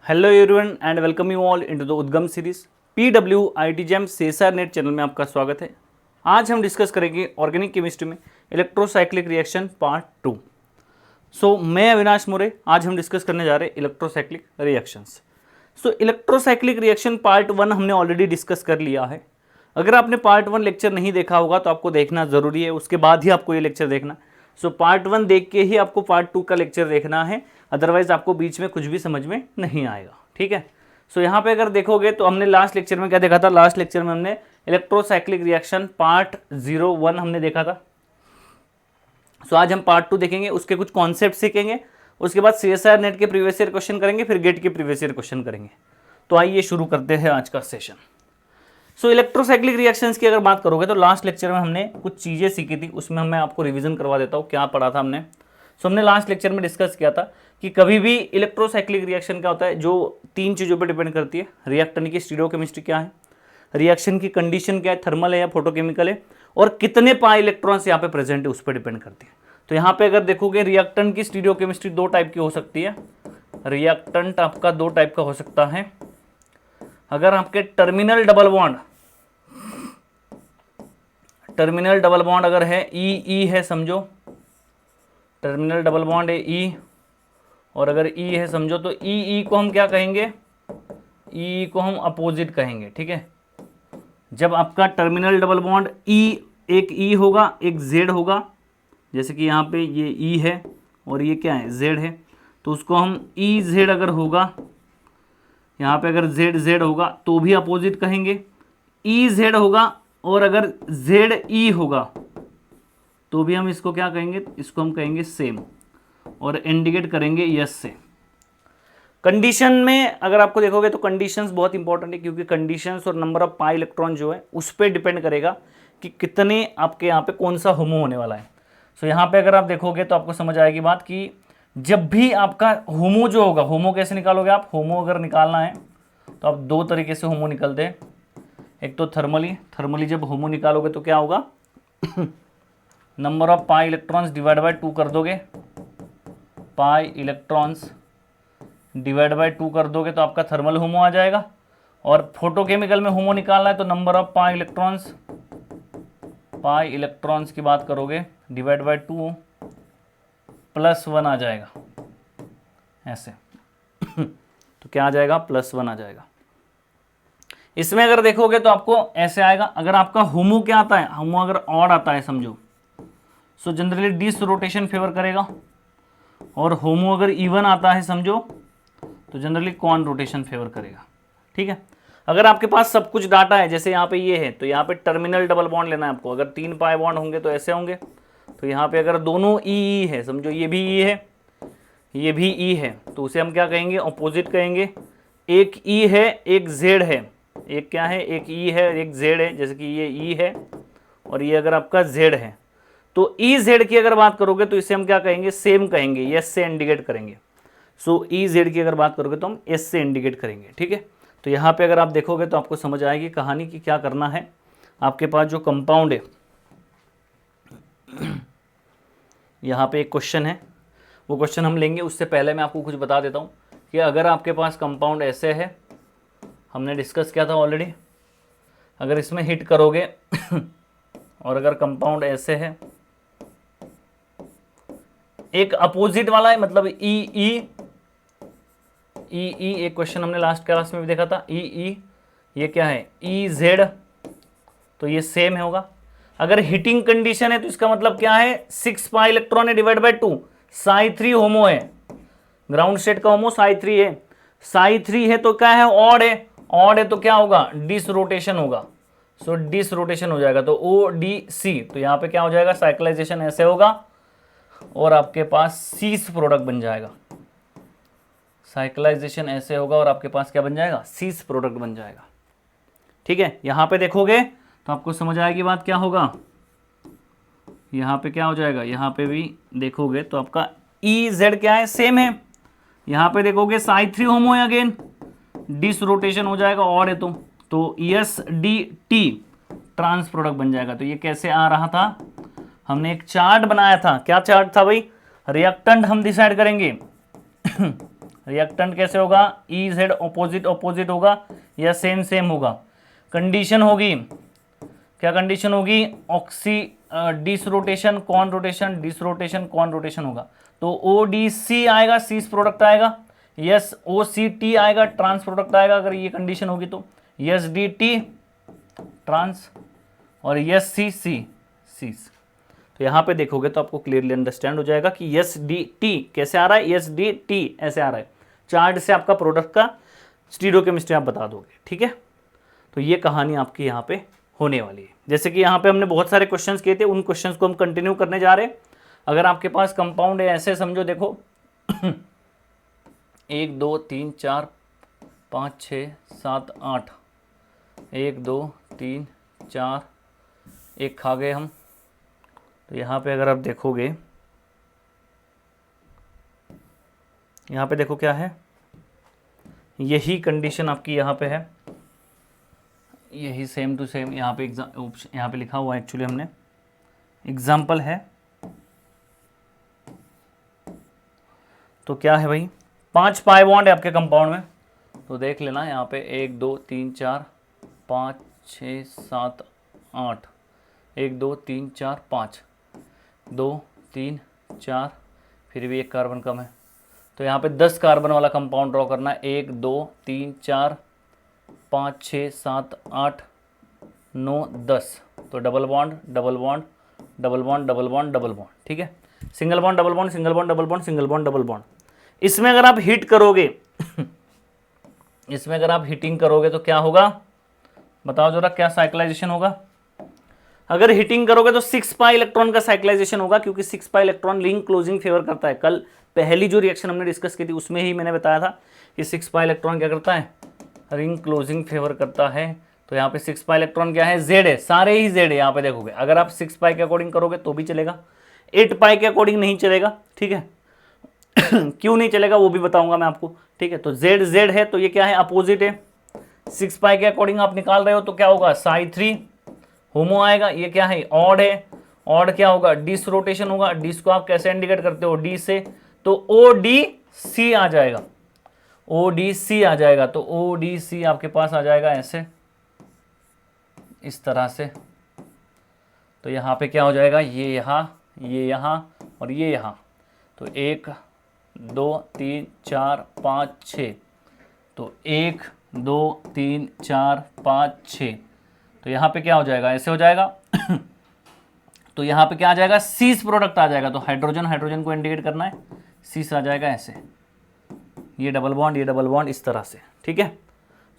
Hello everyone and welcome you all into the Udgam series PWITGEM CSIR NET channel में आपका स्वागत है। आज हम डिस्कस करेंगे ऑर्गेनिक केमिस्ट्री में इलेक्ट्रोसाइक्लिक रिएक्शन पार्ट 2। मैं अविनाश मोरे, आज हम डिस्कस करने जा रहे हैं electrocyclic reactions. Electrocyclic reaction part 1 हमने ऑलरेडी डिस्कस कर लिया है। अगर आपने पार्ट 1 लेक्चर नहीं देखा होगा तो आपको देखना ज़रूरी है, उसके बाद ही आपको ये लेक्चर देखना। पार्ट 1 देख के ही आपको पार्ट 2 का लेक्चर देखना है, अदरवाइज आपको बीच में कुछ भी समझ में नहीं आएगा। ठीक है। यहाँ पे अगर देखोगे तो हमने लास्ट लेक्चर में क्या देखा था? लास्ट लेक्चर में हमने इलेक्ट्रोसाइक्लिक रिएक्शन पार्ट 01 हमने देखा था। आज हम पार्ट 2 देखेंगे, उसके कुछ कॉन्सेप्ट सीखेंगे, उसके बाद CSIR नेट के प्रीवियस ईयर क्वेश्चन करेंगे, फिर गेट के प्रीवियस ईयर क्वेश्चन करेंगे। तो आइए शुरू करते हैं आज का सेशन। इलेक्ट्रोसाइक्लिक रिएक्शंस की अगर बात करोगे तो लास्ट लेक्चर में हमने कुछ चीज़ें सीखी थी, उसमें मैं आपको रिवीजन करवा देता हूँ क्या पढ़ा था हमने। हमने लास्ट लेक्चर में डिस्कस किया था कि कभी भी इलेक्ट्रोसाइक्लिक रिएक्शन क्या होता है, जो तीन चीज़ों पर डिपेंड करती है। रिएक्टेंट की स्टीरियोकेमिस्ट्री क्या है, रिएक्शन की कंडीशन क्या है, थर्मल है या फोटोकेमिकल है, और कितने पाई इलेक्ट्रॉन्स यहाँ पे प्रेजेंट है उस पर डिपेंड करती है। तो यहाँ पे अगर देखोगे रिएक्टेंट की स्टीरियोकेमिस्ट्री दो टाइप की हो सकती है। रिएक्टेंट आपका दो टाइप का हो सकता है। अगर आपके टर्मिनल डबल बॉन्ड अगर है ई है, समझो टर्मिनल डबल बॉन्ड है ई, और अगर ई है समझो तो ई को हम क्या कहेंगे? ई को हम अपोजिट कहेंगे। ठीक है। जब आपका टर्मिनल डबल बॉन्ड ई, एक ई होगा एक जेड होगा, जैसे कि यहाँ पे ये ई है और ये क्या है? जेड है, तो उसको हम ई जेड अगर होगा, यहाँ पे अगर जेड होगा तो भी अपोजिट कहेंगे। ई जेड होगा और अगर जेड ई होगा तो भी हम इसको क्या कहेंगे? इसको हम कहेंगे सेम, और इंडिकेट करेंगे यस से। कंडीशन में अगर आपको देखोगे तो कंडीशंस बहुत इंपॉर्टेंट है, क्योंकि कंडीशंस और नंबर ऑफ पाई इलेक्ट्रॉन जो है उस पर डिपेंड करेगा कि कितने आपके यहाँ पे कौन सा होमो होने वाला है। यहाँ पे अगर आप देखोगे तो आपको समझ आएगी बात कि जब भी आपका होमो जो होगा, होमो कैसे निकालोगे आप? होमो अगर निकालना है तो आप दो तरीके से होमो निकलते हैं। एक तो थर्मली जब होमो निकालोगे तो क्या होगा? Number of pi electrons divide by 2 कर दोगे, पाई इलेक्ट्रॉन्स डिवाइड बाय 2 कर दोगे तो आपका थर्मल होमो आ जाएगा। और फोटोकेमिकल में होमो निकालना है तो नंबर ऑफ पाई इलेक्ट्रॉन्स की बात करोगे डिवाइड बाय 2 +1 आ जाएगा ऐसे। तो क्या आ जाएगा? +1 आ जाएगा। इसमें अगर देखोगे तो आपको ऐसे आएगा। अगर आपका होमो क्या आता है? होमो अगर ऑड आता है समझो, जनरली डिस रोटेशन फेवर करेगा, और होमो अगर इवन आता है समझो तो जनरली कॉन रोटेशन फेवर करेगा। ठीक है। अगर आपके पास सब कुछ डाटा है, जैसे यहाँ पे ये है, तो यहाँ पे टर्मिनल डबल बॉन्ड लेना है आपको। अगर 3 पाई बॉन्ड होंगे तो ऐसे होंगे। तो यहाँ पे अगर दोनों ई है समझो, ये भी ई है ये भी ई है, तो उसे हम क्या कहेंगे? ऑपोजिट कहेंगे। एक ई है एक जेड है, एक क्या है? एक ई है एक जेड है। जैसे कि ये ई है और ये अगर आपका जेड है, तो ई जेड की अगर बात करोगे तो इसे हम क्या कहेंगे? सेम कहेंगे, यस से इंडिकेट करेंगे। ई जेड की अगर बात करोगे तो हम एस से इंडिकेट करेंगे। ठीक है। तो यहाँ पे अगर आप देखोगे तो आपको समझ आएगी कहानी कि क्या करना है। आपके पास जो कंपाउंड है, यहाँ पे एक क्वेश्चन है, वो क्वेश्चन हम लेंगे। उससे पहले मैं आपको कुछ बता देता हूँ कि अगर आपके पास कंपाउंड ऐसे है, हमने डिस्कस किया था ऑलरेडी, अगर इसमें हिट करोगे और अगर कंपाउंड ऐसे है, एक अपोजिट वाला है, मतलब ई एक क्वेश्चन हमने लास्ट क्लास में भी देखा था। ई ये क्या है? ई जेड, तो ये सेम होगा। अगर हिटिंग कंडीशन है तो इसका मतलब क्या है? 6 पाई इलेक्ट्रॉन है डिवाइड बाय 2, साई3 होमो है। ग्राउंड स्टेट का होमो साई3 है। साई3 है तो क्या है? ऑड है। ऑड है तो क्या होगा? डिस रोटेशन होगा। डिस रोटेशन हो जाएगा, तो ODC। तो यहाँ पे क्या हो जाएगा? साइक्लाइजेशन ऐसे होगा और आपके पास सीस प्रोडक्ट बन जाएगा। साइक्लाइजेशन ऐसे होगा और आपके पास क्या बन जाएगा? सीस प्रोडक्ट बन जाएगा। ठीक है। यहाँ पे देखोगे तो आपको समझ आएगी बात क्या होगा। यहाँ पे क्या हो जाएगा? यहाँ पे भी देखोगे तो आपका ई जेड क्या है? सेम है। यहाँ पे देखोगे साई3 होमो है, अगेन डिस रोटेशन हो जाएगा, और है तो SDT ट्रांस प्रोडक्ट बन जाएगा। तो ये कैसे आ रहा था? हमने एक चार्ट बनाया था। क्या चार्ट था भाई? रिएक्टेंट हम डिसाइड करेंगे रिएक्टेंट कैसे होगा, ई जेड ऑपोजिट ऑपोजिट होगा या सेम सेम होगा। कंडीशन होगी, क्या कंडीशन होगी, ऑक्सी disrotation conrotation, disrotation cone rotation होगा। तो ओ डी सी आएगा, सीस प्रोडक्ट आएगा, यस ओ सी टी आएगा, ट्रांस प्रोडक्ट आएगा अगर ये कंडीशन होगी तो, यस डी टी ट्रांस और यस सी सी सीस। तो यहां पे देखोगे तो आपको क्लियरली अंडरस्टैंड हो जाएगा कि यस डी टी कैसे आ रहा है, यस डी टी ऐसे आ रहा है। चार्ट से आपका प्रोडक्ट का स्टीरियोकेमिस्ट्री आप बता दोगे, ठीक है। तो ये कहानी आपकी यहाँ पे होने वाली है। जैसे कि यहाँ पे हमने बहुत सारे क्वेश्चंस किए थे, उन क्वेश्चंस को हम कंटिन्यू करने जा रहे हैं। अगर आपके पास कंपाउंड है ऐसे समझो, देखो 1 2 3 4 5 6 7 8, 1 2 3 4, एक खा गए हम। तो यहाँ पे अगर आप देखोगे, यहाँ पे देखो क्या है, यही कंडीशन आपकी यहाँ पे है, यही सेम टू सेम यहाँ पे यहाँ पे लिखा हुआ है, एक्चुअली हमने एग्जाम्पल है। तो क्या है भाई, 5 पाई बॉन्ड है आपके कंपाउंड में, तो देख लेना यहाँ पे 1 2 3 4 5 6 7 8, 1 2 3 4 5, 2 3 4, फिर भी एक कार्बन कम है। तो यहाँ पे 10 कार्बन वाला कंपाउंड ड्रॉ करना है, 1 2 3 4 5 6 7 8 9 10। तो double bond double bond double bond double bond double bond, ठीक है। Single bond double bond single bond double bond single bond double bond. इसमें अगर आप हिट करोगे इसमें अगर आप हिटिंग करोगे तो क्या होगा, बताओ जरा क्या साइक्लाइजेशन होगा। अगर हिटिंग करोगे तो 6 पाई इलेक्ट्रॉन का साइक्लाइजेशन होगा, क्योंकि 6 pi electron ring closing favour करता है। कल पहली जो रिएक्शन हमने डिस्कस की थी उसमें ही मैंने बताया था कि 6 पाई इलेक्ट्रॉन क्या करता है, रिंग क्लोजिंग फेवर करता है। तो यहाँ पे 6 पाई इलेक्ट्रॉन क्या है, जेड है, सारे ही जेड है। यहाँ पे देखोगे अगर आप 6 पाई के अकॉर्डिंग करोगे तो भी चलेगा, 8 पाई के अकॉर्डिंग नहीं चलेगा, ठीक है। क्यों नहीं चलेगा वो भी बताऊंगा मैं आपको, ठीक है। तो जेड जेड है तो ये क्या है, अपोजिट है। 6 पाई के अकॉर्डिंग आप निकाल रहे हो तो क्या होगा, साई 3 होमो आएगा। ये क्या है, ऑड है, ऑड क्या होगा, डिस रोटेशन होगा। डिस को आप कैसे इंडिकेट करते हो, डी से, तो ओ डी सी आ जाएगा, ओ डी सी आ जाएगा। तो ओ डी सी आपके पास आ जाएगा ऐसे, इस तरह से। तो यहाँ पे क्या हो जाएगा, ये यहाँ और ये यहाँ। तो 1 2 3 4 5 6, तो 1 2 3 4 5 6। तो यहाँ पे क्या हो जाएगा, ऐसे हो जाएगा। तो यहाँ पे क्या आ जाएगा, सीस प्रोडक्ट आ जाएगा। तो हाइड्रोजन हाइड्रोजन को इंडिकेट करना है, सीस आ जाएगा ऐसे, ये डबल बॉन्ड इस तरह से, ठीक है।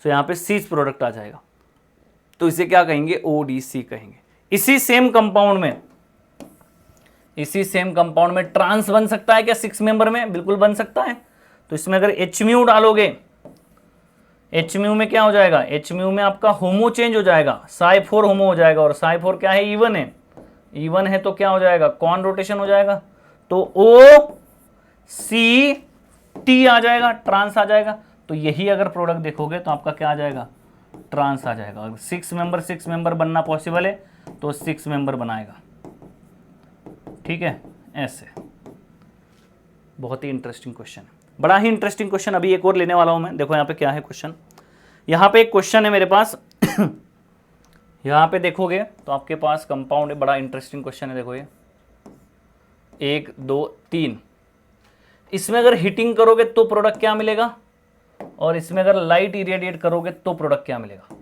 तो यहाँ पे सीस प्रोडक्ट आ जाएगा, तो इसे क्या कहेंगे, ओडीसी कहेंगे। इसी सेम कंपाउंड में ट्रांस बन सकता है क्या 6 मेंबर में, बिल्कुल बन सकता है। तो इसमें अगर एच म्यू डालोगे, एच म्यू में क्या हो जाएगा, एच म्यू में आपका होमो चेंज हो जाएगा, साई 4 होमो हो जाएगा। और साई 4 क्या है, इवन है, इवन है तो क्या हो जाएगा, कॉन रोटेशन हो जाएगा। तो ओ सी टी आ जाएगा, ट्रांस आ जाएगा। तो यही अगर प्रोडक्ट देखोगे तो आपका क्या आ जाएगा, ट्रांस आ जाएगा। अगर 6 मेंबर बनना पॉसिबल है तो 6 मेंबर बनाएगा, ठीक है। ऐसे बहुत ही इंटरेस्टिंग क्वेश्चन है, बड़ा ही इंटरेस्टिंग क्वेश्चन। अभी एक और लेने वाला हूं मैं, देखो यहाँ पे क्या है क्वेश्चन। यहाँ पे एक क्वेश्चन है मेरे पास यहाँ पे देखोगे तो आपके पास कंपाउंड है, बड़ा इंटरेस्टिंग क्वेश्चन है। देखो ये 1 2 3, इसमें अगर हीटिंग करोगे तो प्रोडक्ट क्या मिलेगा, और इसमें अगर लाइट इरेडिएट करोगे तो प्रोडक्ट क्या मिलेगा।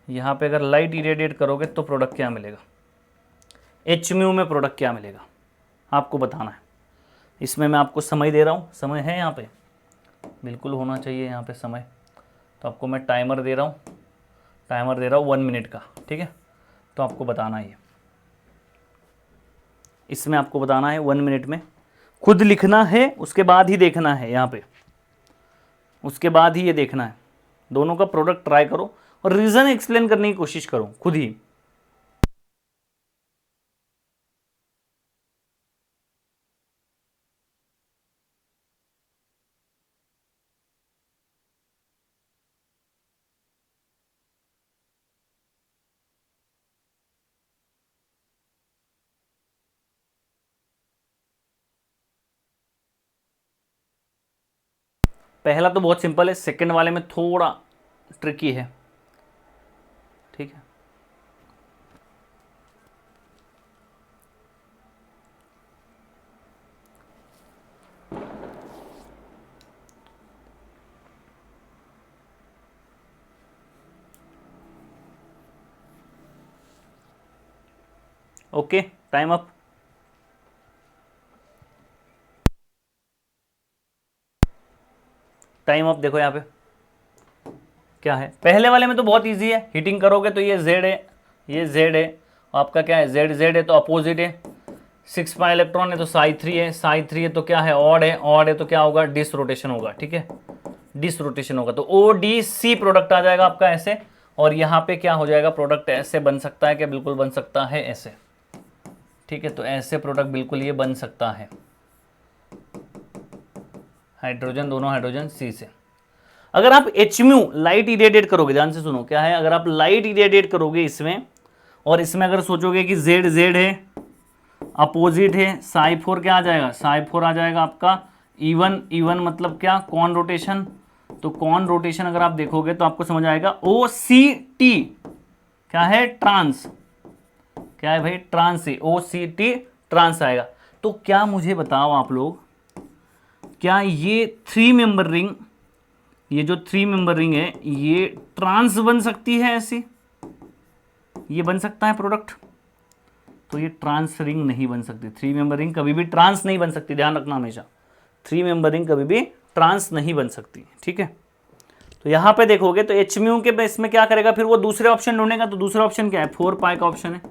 यहाँ पे अगर लाइट इरेडिएट करोगे तो प्रोडक्ट क्या मिलेगा, एच म्यू में प्रोडक्ट क्या मिलेगा, आपको बताना है। इसमें मैं आपको समय दे रहा हूँ, समय है यहाँ पे, बिल्कुल होना चाहिए यहाँ पे समय। तो आपको मैं टाइमर दे रहा हूँ 1 मिनट का, ठीक है। तो आपको बताना है, इसमें आपको बताना है 1 मिनट में, खुद लिखना है, उसके बाद ही देखना है यहाँ पे, उसके बाद ही ये देखना है। दोनों का प्रोडक्ट ट्राई करो और रीज़न एक्सप्लेन करने की कोशिश करो खुद ही। पहला तो बहुत सिंपल है, सेकंड वाले में थोड़ा ट्रिकी है, ठीक है। Okay, time up. Time up. देखो यहाँ पे क्या है, पहले वाले में तो बहुत इजी है, हीटिंग करोगे तो ये जेड है, ये जेड है, आपका क्या है जेड, जेड है तो अपोजिट है, 6 पाई इलेक्ट्रॉन है तो साई 3 है, साई 3 है तो क्या है ऑड है, ऑड है तो क्या होगा डिस रोटेशन होगा, ठीक है, डिस रोटेशन होगा, तो ओ डी सी प्रोडक्ट आ जाएगा आपका ऐसे। और यहाँ पे क्या हो जाएगा, प्रोडक्ट ऐसे बन सकता है क्या, बिल्कुल बन सकता है ऐसे, ठीक है, तो ऐसे प्रोडक्ट बिल्कुल ये बन सकता है, हाइड्रोजन, दोनों हाइड्रोजन सी से। अगर आप HMU लाइट इरेडिएट करोगे, ध्यान से सुनो क्या है, अगर आप लाइट इरेडिएट करोगे इसमें, और इसमें अगर सोचोगे कि जेड जेड है, अपोजिट है, साई 4 क्या आ जाएगा, साई 4 आ जाएगा आपका इवन, इवन मतलब क्या, कॉन रोटेशन, तो कॉन रोटेशन अगर आप देखोगे तो आपको समझ आएगा OCT क्या है, ट्रांस, क्या है भाई, ट्रांस है, OCT ट्रांस आएगा। तो क्या मुझे बताओ आप लोग, क्या ये 3 मेंबर रिंग, ये जो 3 मेंबर रिंग है ये ट्रांस बन सकती है ऐसी, ये बन सकता है प्रोडक्ट, तो ये ट्रांस रिंग नहीं बन सकती, 3 मेंबर रिंग कभी भी ट्रांस नहीं बन सकती, ध्यान रखना हमेशा, 3 मेंबर रिंग कभी भी ट्रांस नहीं बन सकती, ठीक है। तो यहां पे देखोगे तो HMU के बेस में क्या करेगा, फिर वो दूसरे ऑप्शन ढूंढेगा, तो दूसरा ऑप्शन क्या है, 4 पाई का ऑप्शन है,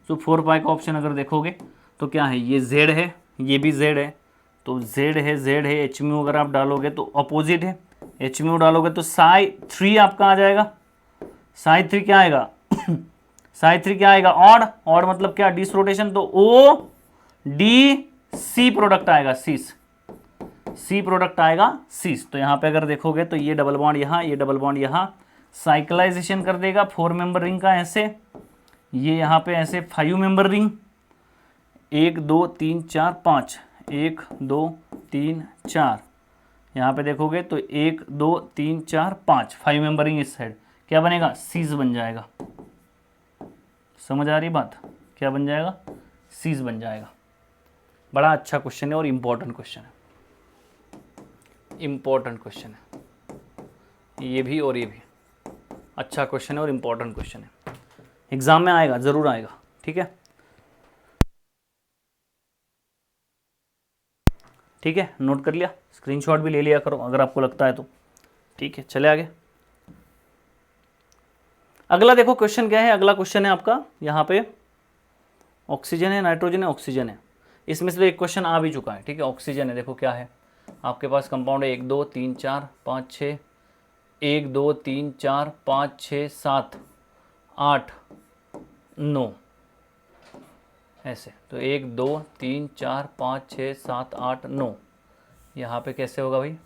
तो 4 पाई का ऑप्शन अगर देखोगे तो क्या है, ये जेड है, ये भी जेड है, तो जेड है, जेड है, HMU अगर आप डालोगे तो अपोजिट है, HMU डालोगे तो साई 3 आपका आ जाएगा, साई 3 क्या आएगा साई 3 क्या आएगा, ऑड, ऑड मतलब क्या, डिस रोटेशन, तो ओ डी सी प्रोडक्ट आएगा, सीस, सी प्रोडक्ट आएगा सीस। तो यहां पे अगर देखोगे तो ये डबल बॉन्ड यहां, ये डबल बॉन्ड यहां, साइक्लाइजेशन कर देगा 4 मेंबर रिंग का ऐसे, ये यहां पे ऐसे 5 मेंबर रिंग, 1 2 3 4 5, 1 2 3 4, यहाँ पे देखोगे तो 1 2 3 4 5, 5 मेंबर रिंग इस साइड, क्या बनेगा, सीज बन जाएगा, समझ आ रही बात, क्या बन जाएगा, सीज बन जाएगा। बड़ा अच्छा क्वेश्चन है और इम्पोर्टेंट क्वेश्चन है, इम्पोर्टेंट क्वेश्चन है ये भी और ये भी, अच्छा क्वेश्चन है और इम्पोर्टेंट क्वेश्चन है, एग्जाम में आएगा, जरूर आएगा, ठीक है, ठीक है, नोट कर लिया, स्क्रीनशॉट भी ले लिया करो अगर आपको लगता है तो, ठीक है। चले आगे, अगला देखो क्वेश्चन क्या है, अगला क्वेश्चन है आपका यहाँ पे ऑक्सीजन है, नाइट्रोजन है, ऑक्सीजन है, इसमें से एक क्वेश्चन आ भी चुका है, ठीक है, ऑक्सीजन है, देखो क्या है आपके पास कंपाउंड है 1 2 3 4 5 6, 1 2 3 4 5 6 7 8 9 ऐसे, तो 1 2 3 4 5 6 7 8 9, यहाँ पे कैसे होगा भाई,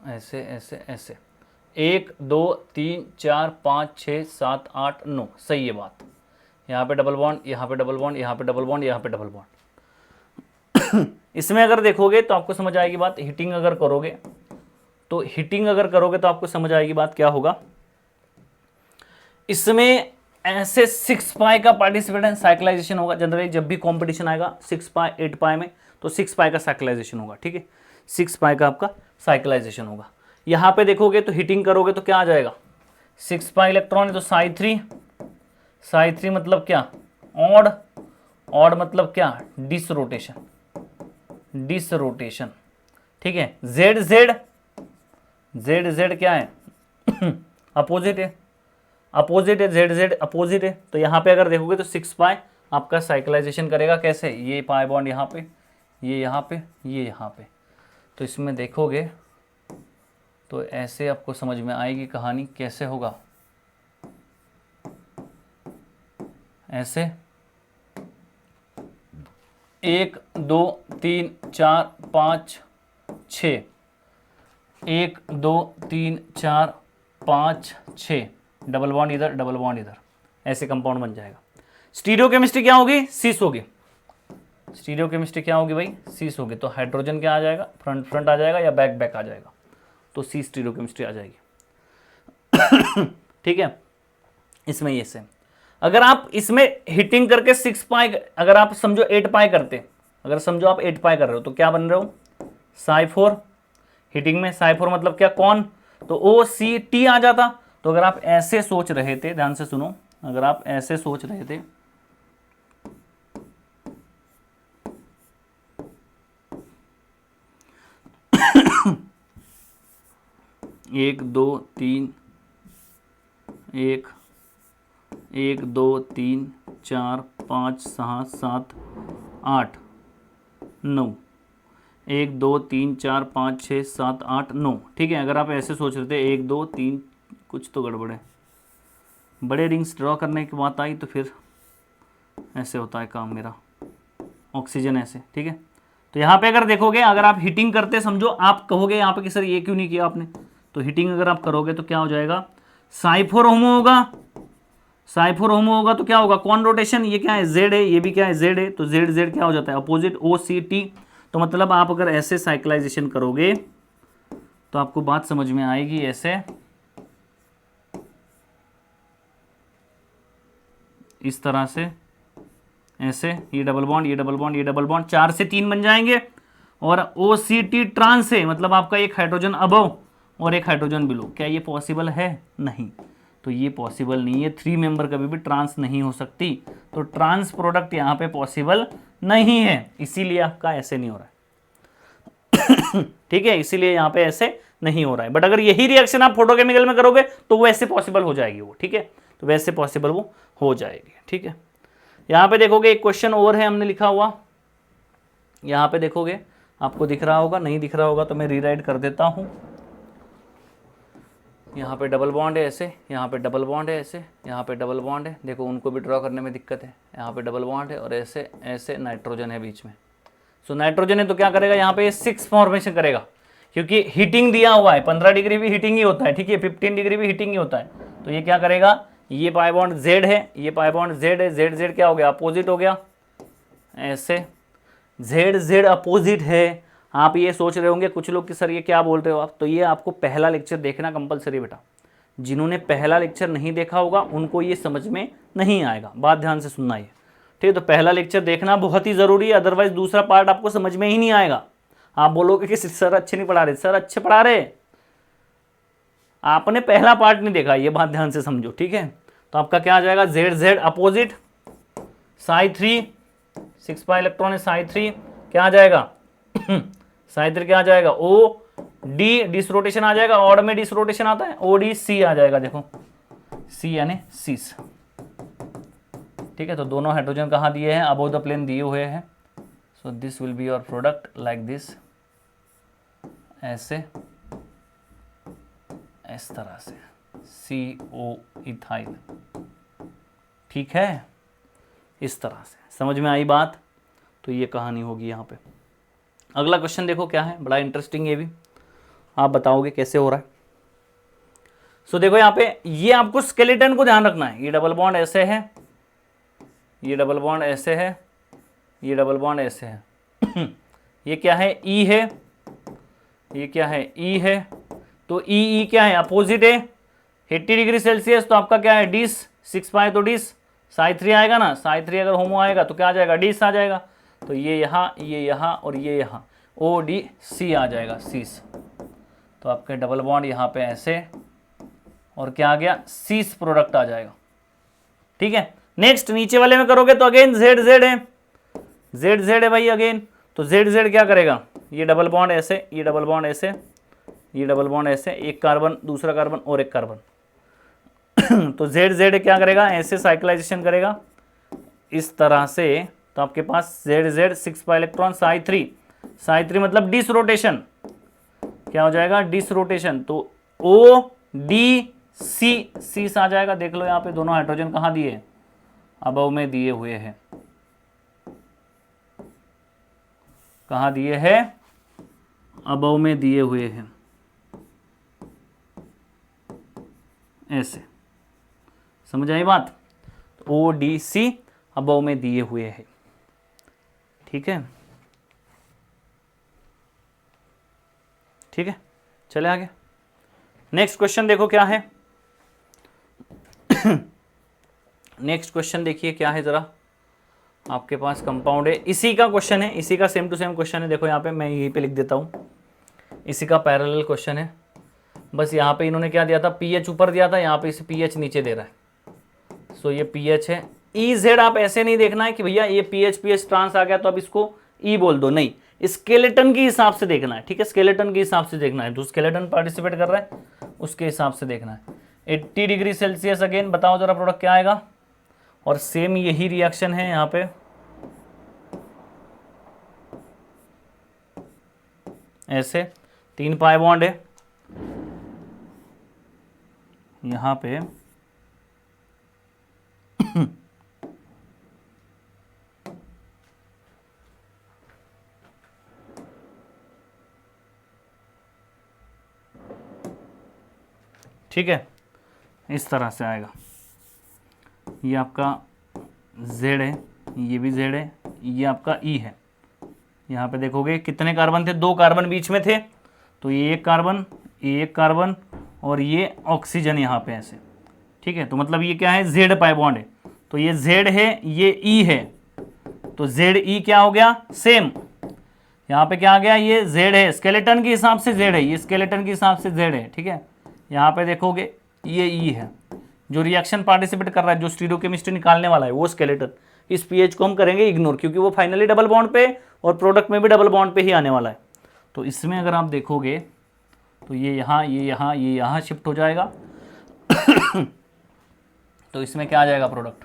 ऐसे ऐसे ऐसे, 1 2 3 4 5 6 7 8 9, सही है बात, यहाँ पे डबल बॉन्ड, यहाँ पे डबल बॉन्ड, यहाँ पे डबल बॉन्ड, यहाँ पे डबल बॉन्ड इसमें अगर देखोगे तो आपको समझ आएगी बात, हीटिंग अगर करोगे तो, हीटिंग अगर करोगे तो आपको समझ आएगी बात क्या होगा, इसमें ऐसे 6 पाई का पार्टिसिपेंट साइक्लाइजेशन होगा, जनरली जब भी कंपटीशन आएगा 6 पाई 8 पाई में, तो 6 पाई का साइक्लाइजेशन होगा, ठीक है, 6 पाई का आपका साइक्लाइजेशन होगा। यहाँ पे देखोगे तो हीटिंग करोगे तो क्या आ जाएगा, 6 पाई इलेक्ट्रॉन है तो साई 3, साई 3 मतलब क्या, ऑड, ऑड मतलब क्या, डिस रोटेशन, डिस रोटेशन, ठीक है, जेड जेड, जेड जेड क्या है अपोजिट है, अपोजिट है, जेड जेड अपोजिट है, तो यहाँ पे अगर देखोगे तो 6 पाई आपका साइक्लाइजेशन करेगा कैसे, ये पाई बॉन्ड यहाँ पे, ये यहाँ पे, ये यहाँ पे, तो इसमें देखोगे तो ऐसे आपको समझ में आएगी कहानी कैसे होगा, ऐसे 1 2 3 4 5 6, 1 2 3 4 5 6, डबल बॉन्ड इधर, डबल बॉन्ड इधर, ऐसे कंपाउंड बन जाएगा। स्टीरियोकेमिस्ट्री क्या होगी, सीस होगी। स्टीरियोकेमिस्ट्री क्या होगी भाई, सीस होगी। तो हाइड्रोजन क्या आ जाएगा, फ्रंट फ्रंट आ जाएगा या बैक बैक आ जाएगा, तो सी स्टीरियोकेमिस्ट्री आ जाएगी। ठीक है, इसमें ये से अगर आप इसमें हीटिंग करके 6 पाई, अगर आप समझो 8 पाई करते, अगर समझो आप 8 पाई कर रहे हो तो क्या बन रहे हो, साई4। हीटिंग में साई4 मतलब क्या, कौन, तो OCT आ जाता। तो अगर आप ऐसे सोच रहे थे, ध्यान से सुनो, अगर आप ऐसे सोच रहे थे, एक दो तीन, एक 2 3 4 5 6 7 8 9, 1 2 3 4 5 6 7 8 9, ठीक है। अगर आप ऐसे सोच रहे थे 1 2 3, कुछ तो गड़बड़ है, बड़े रिंग्स ड्रॉ करने की बात आई तो फिर ऐसे होता है काम मेरा, ऑक्सीजन ऐसे, ठीक है। तो यहाँ पे अगर देखोगे, अगर आप हीटिंग करते, समझो आप कहोगे यहाँ पे कि सर ये क्यों नहीं किया आपने, तो हीटिंग अगर आप करोगे तो क्या हो जाएगा, साई4 होमो होगा, साई4 होमो होगा तो क्या होगा, कौन रोटेशन, ये क्या है, जेड है, ये भी क्या है, जेड है, तो जेड जेड क्या हो जाता है, अपोजिट OCT। तो मतलब आप अगर ऐसे साइक्लाइजेशन करोगे तो आपको बात समझ में आएगी, ऐसे इस तरह से, ऐसे, ये डबल बॉन्ड, ये डबल बॉन्ड, ये डबल बॉन्ड, 4 से 3 बन जाएंगे। और OCT ट्रांस है, मतलब आपका एक हाइड्रोजन अबव और एक हाइड्रोजन बिलो। क्या ये पॉसिबल है, नहीं, तो ये पॉसिबल नहीं है। 3 मेंबर कभी भी ट्रांस नहीं हो सकती, तो ट्रांस प्रोडक्ट यहाँ पे पॉसिबल नहीं है, इसीलिए आपका ऐसे नहीं हो रहा है। ठीक है, इसीलिए यहाँ पे ऐसे नहीं हो रहा है। बट अगर यही रिएक्शन आप फोटोकेमिकल में करोगे तो वैसे पॉसिबल हो जाएगी वो, ठीक है, तो वैसे पॉसिबल वो हो जाएगी, ठीक है। यहाँ पे देखोगे एक क्वेश्चन और है, हमने लिखा हुआ, यहाँ पे देखोगे आपको दिख रहा होगा, नहीं दिख रहा होगा तो मैं रीराइट कर देता हूँ। यहाँ पे डबल बॉन्ड है ऐसे, यहाँ पे डबल बॉन्ड है ऐसे, यहाँ पे डबल बॉन्ड है, देखो उनको भी ड्रॉ करने में दिक्कत है, यहाँ पे डबल बॉन्ड है और ऐसे ऐसे नाइट्रोजन है बीच में। सो नाइट्रोजन है तो क्या करेगा, यहाँ पे 6 फॉर्मेशन करेगा, क्योंकि हीटिंग दिया हुआ है, 15 डिग्री भी हीटिंग ही होता है, ठीक है, 15 डिग्री भी हीटिंग ही होता है। तो ये क्या करेगा, ये पाई बॉन्ड जेड है, ये पाई बॉन्ड जेड है, जेड जेड क्या हो गया, अपोजिट हो गया, ऐसे जेड जेड अपोजिट है। आप ये सोच रहे होंगे कुछ लोग कि सर ये क्या बोल रहे हो आप, तो ये आपको पहला लेक्चर देखना कंपलसरी बेटा। जिन्होंने पहला लेक्चर नहीं देखा होगा उनको ये समझ में नहीं आएगा, बात ध्यान से सुनना, ये ठीक है। तो पहला लेक्चर देखना बहुत ही ज़रूरी है, अदरवाइज दूसरा पार्ट आपको समझ में ही नहीं आएगा। आप बोलोगे कि सर अच्छे नहीं पढ़ा रहे, सर अच्छे पढ़ा रहे, आपने पहला पार्ट नहीं देखा, ये बात ध्यान से समझो, ठीक है। तो आपका क्या आ जाएगा, जेड जेड अपोजिट, साई3, 6 पाई इलेक्ट्रॉन है, साई3 क्या आ जाएगा, साई3 क्या आ जाएगा, OD, डिस रोटेशन आ जाएगा, ऑड में डिस रोटेशन आता है, ODC आ जाएगा, देखो C यानी सीस, ठीक है। तो दोनों हाइड्रोजन कहाँ दिए हैं, अबव द प्लेन दिए हुए हैं। So this will be your product like this, ऐसे इस तरह से, CO इथाइल, ठीक है, इस तरह से समझ में आई बात। तो ये कहानी होगी यहाँ पे। अगला क्वेश्चन देखो क्या है, बड़ा इंटरेस्टिंग, ये भी आप बताओगे कैसे हो रहा है। सो देखो यहाँ पे, ये आपको स्केलेटन को ध्यान रखना है, ये डबल बॉन्ड ऐसे है, ये डबल बॉन्ड ऐसे है, ये डबल बॉन्ड ऐसे है। ये क्या है, E है, ये क्या है, E है, तो E क्या है, अपोजिट है, 80 डिग्री सेल्सियस, तो आपका क्या है, डिस, 6 पाई तो डिस, साई3 आएगा ना, साई3 अगर होमो आएगा तो क्या आ जाएगा, डिस आ जाएगा। तो ये यहाँ और ये यहाँ, ODC आ जाएगा, सीस। तो आपके डबल बॉन्ड यहाँ पे ऐसे, और क्या आ गया, सीस प्रोडक्ट आ जाएगा, ठीक है। नेक्स्ट नीचे वाले में करोगे तो अगेन जेड जेड है, जेड जेड है भाई अगेन। तो जेड जेड क्या करेगा, ये डबल बॉन्ड ऐसे, ये डबल बॉन्ड ऐसे, ये डबल बॉन्ड ऐसे, एक कार्बन दूसरा कार्बन और एक कार्बन। तो जेड जेड क्या करेगा, ऐसे साइक्लाइजेशन करेगा इस तरह से। तो आपके पास जेड जेड 6 पाई इलेक्ट्रॉन, साई3 मतलब डिस रोटेशन, क्या हो जाएगा, डिस रोटेशन। तो ODC, सीस आ जाएगा। देख लो यहाँ पे दोनों हाइड्रोजन कहाँ दिए, अबव में दिए हुए हैं, कहाँ दिए हैं, अबव में दिए हुए हैं, ऐसे समझ आई बात। ODC अबव में दिए हुए हैं। ठीक है, ठीक है, चले आगे। नेक्स्ट क्वेश्चन देखो क्या है। नेक्स्ट क्वेश्चन देखिए क्या है जरा, आपके पास कंपाउंड है, इसी का क्वेश्चन है, इसी का सेम टू सेम क्वेश्चन है। देखो यहाँ पे मैं यहीं पे लिख देता हूँ, इसी का पैरेलल क्वेश्चन है। बस यहाँ पे इन्होंने क्या दिया था, पीएच ऊपर दिया था, यहाँ पे इसे पीएच नीचे दे रहा है। सो ये पीएच है। ई जेड आप ऐसे नहीं देखना है कि भैया ये पीएच पीएच ट्रांस आ गया तो अब इसको ई बोल दो, नहीं, स्केलेटन के हिसाब से देखना है। ठीक है, स्केलेटन के हिसाब से देखना है, जो स्केलेटन पार्टिसिपेट कर रहा है उसके हिसाब से देखना है। 80 डिग्री सेल्सियस, अगेन बताओ जरा प्रोडक्ट क्या आएगा। और सेम यही रिएक्शन है यहाँ पे, ऐसे 3 पाई बॉन्ड है यहाँ पे। ठीक है, इस तरह से आएगा। ये आपका Z है, ये भी Z है, ये आपका E है। यहाँ पे देखोगे कितने कार्बन थे, 2 कार्बन बीच में थे, तो ये एक कार्बन और ये ऑक्सीजन यहाँ पे ऐसे। ठीक है, तो मतलब ये क्या है, Z पाई बॉन्ड है, तो ये Z है, ये E है, तो ZE क्या हो गया, सेम। यहाँ पे क्या आ गया, ये Z है, स्केलेटन के हिसाब से Z है, ये स्केलेटन के हिसाब से Z है। ठीक है, यहाँ पे देखोगे ये E है, जो रिएक्शन पार्टिसिपेट कर रहा है, जो स्टीरियोकेमिस्ट्री निकालने वाला है वो स्केलेटन। इस पीएच को हम करेंगे इग्नोर, क्योंकि वो फाइनली डबल बॉन्ड पे और प्रोडक्ट में भी डबल बॉन्ड पे ही आने वाला है। तो इसमें अगर आप देखोगे तो ये यहाँ शिफ्ट हो जाएगा। तो इसमें क्या आ जाएगा प्रोडक्ट,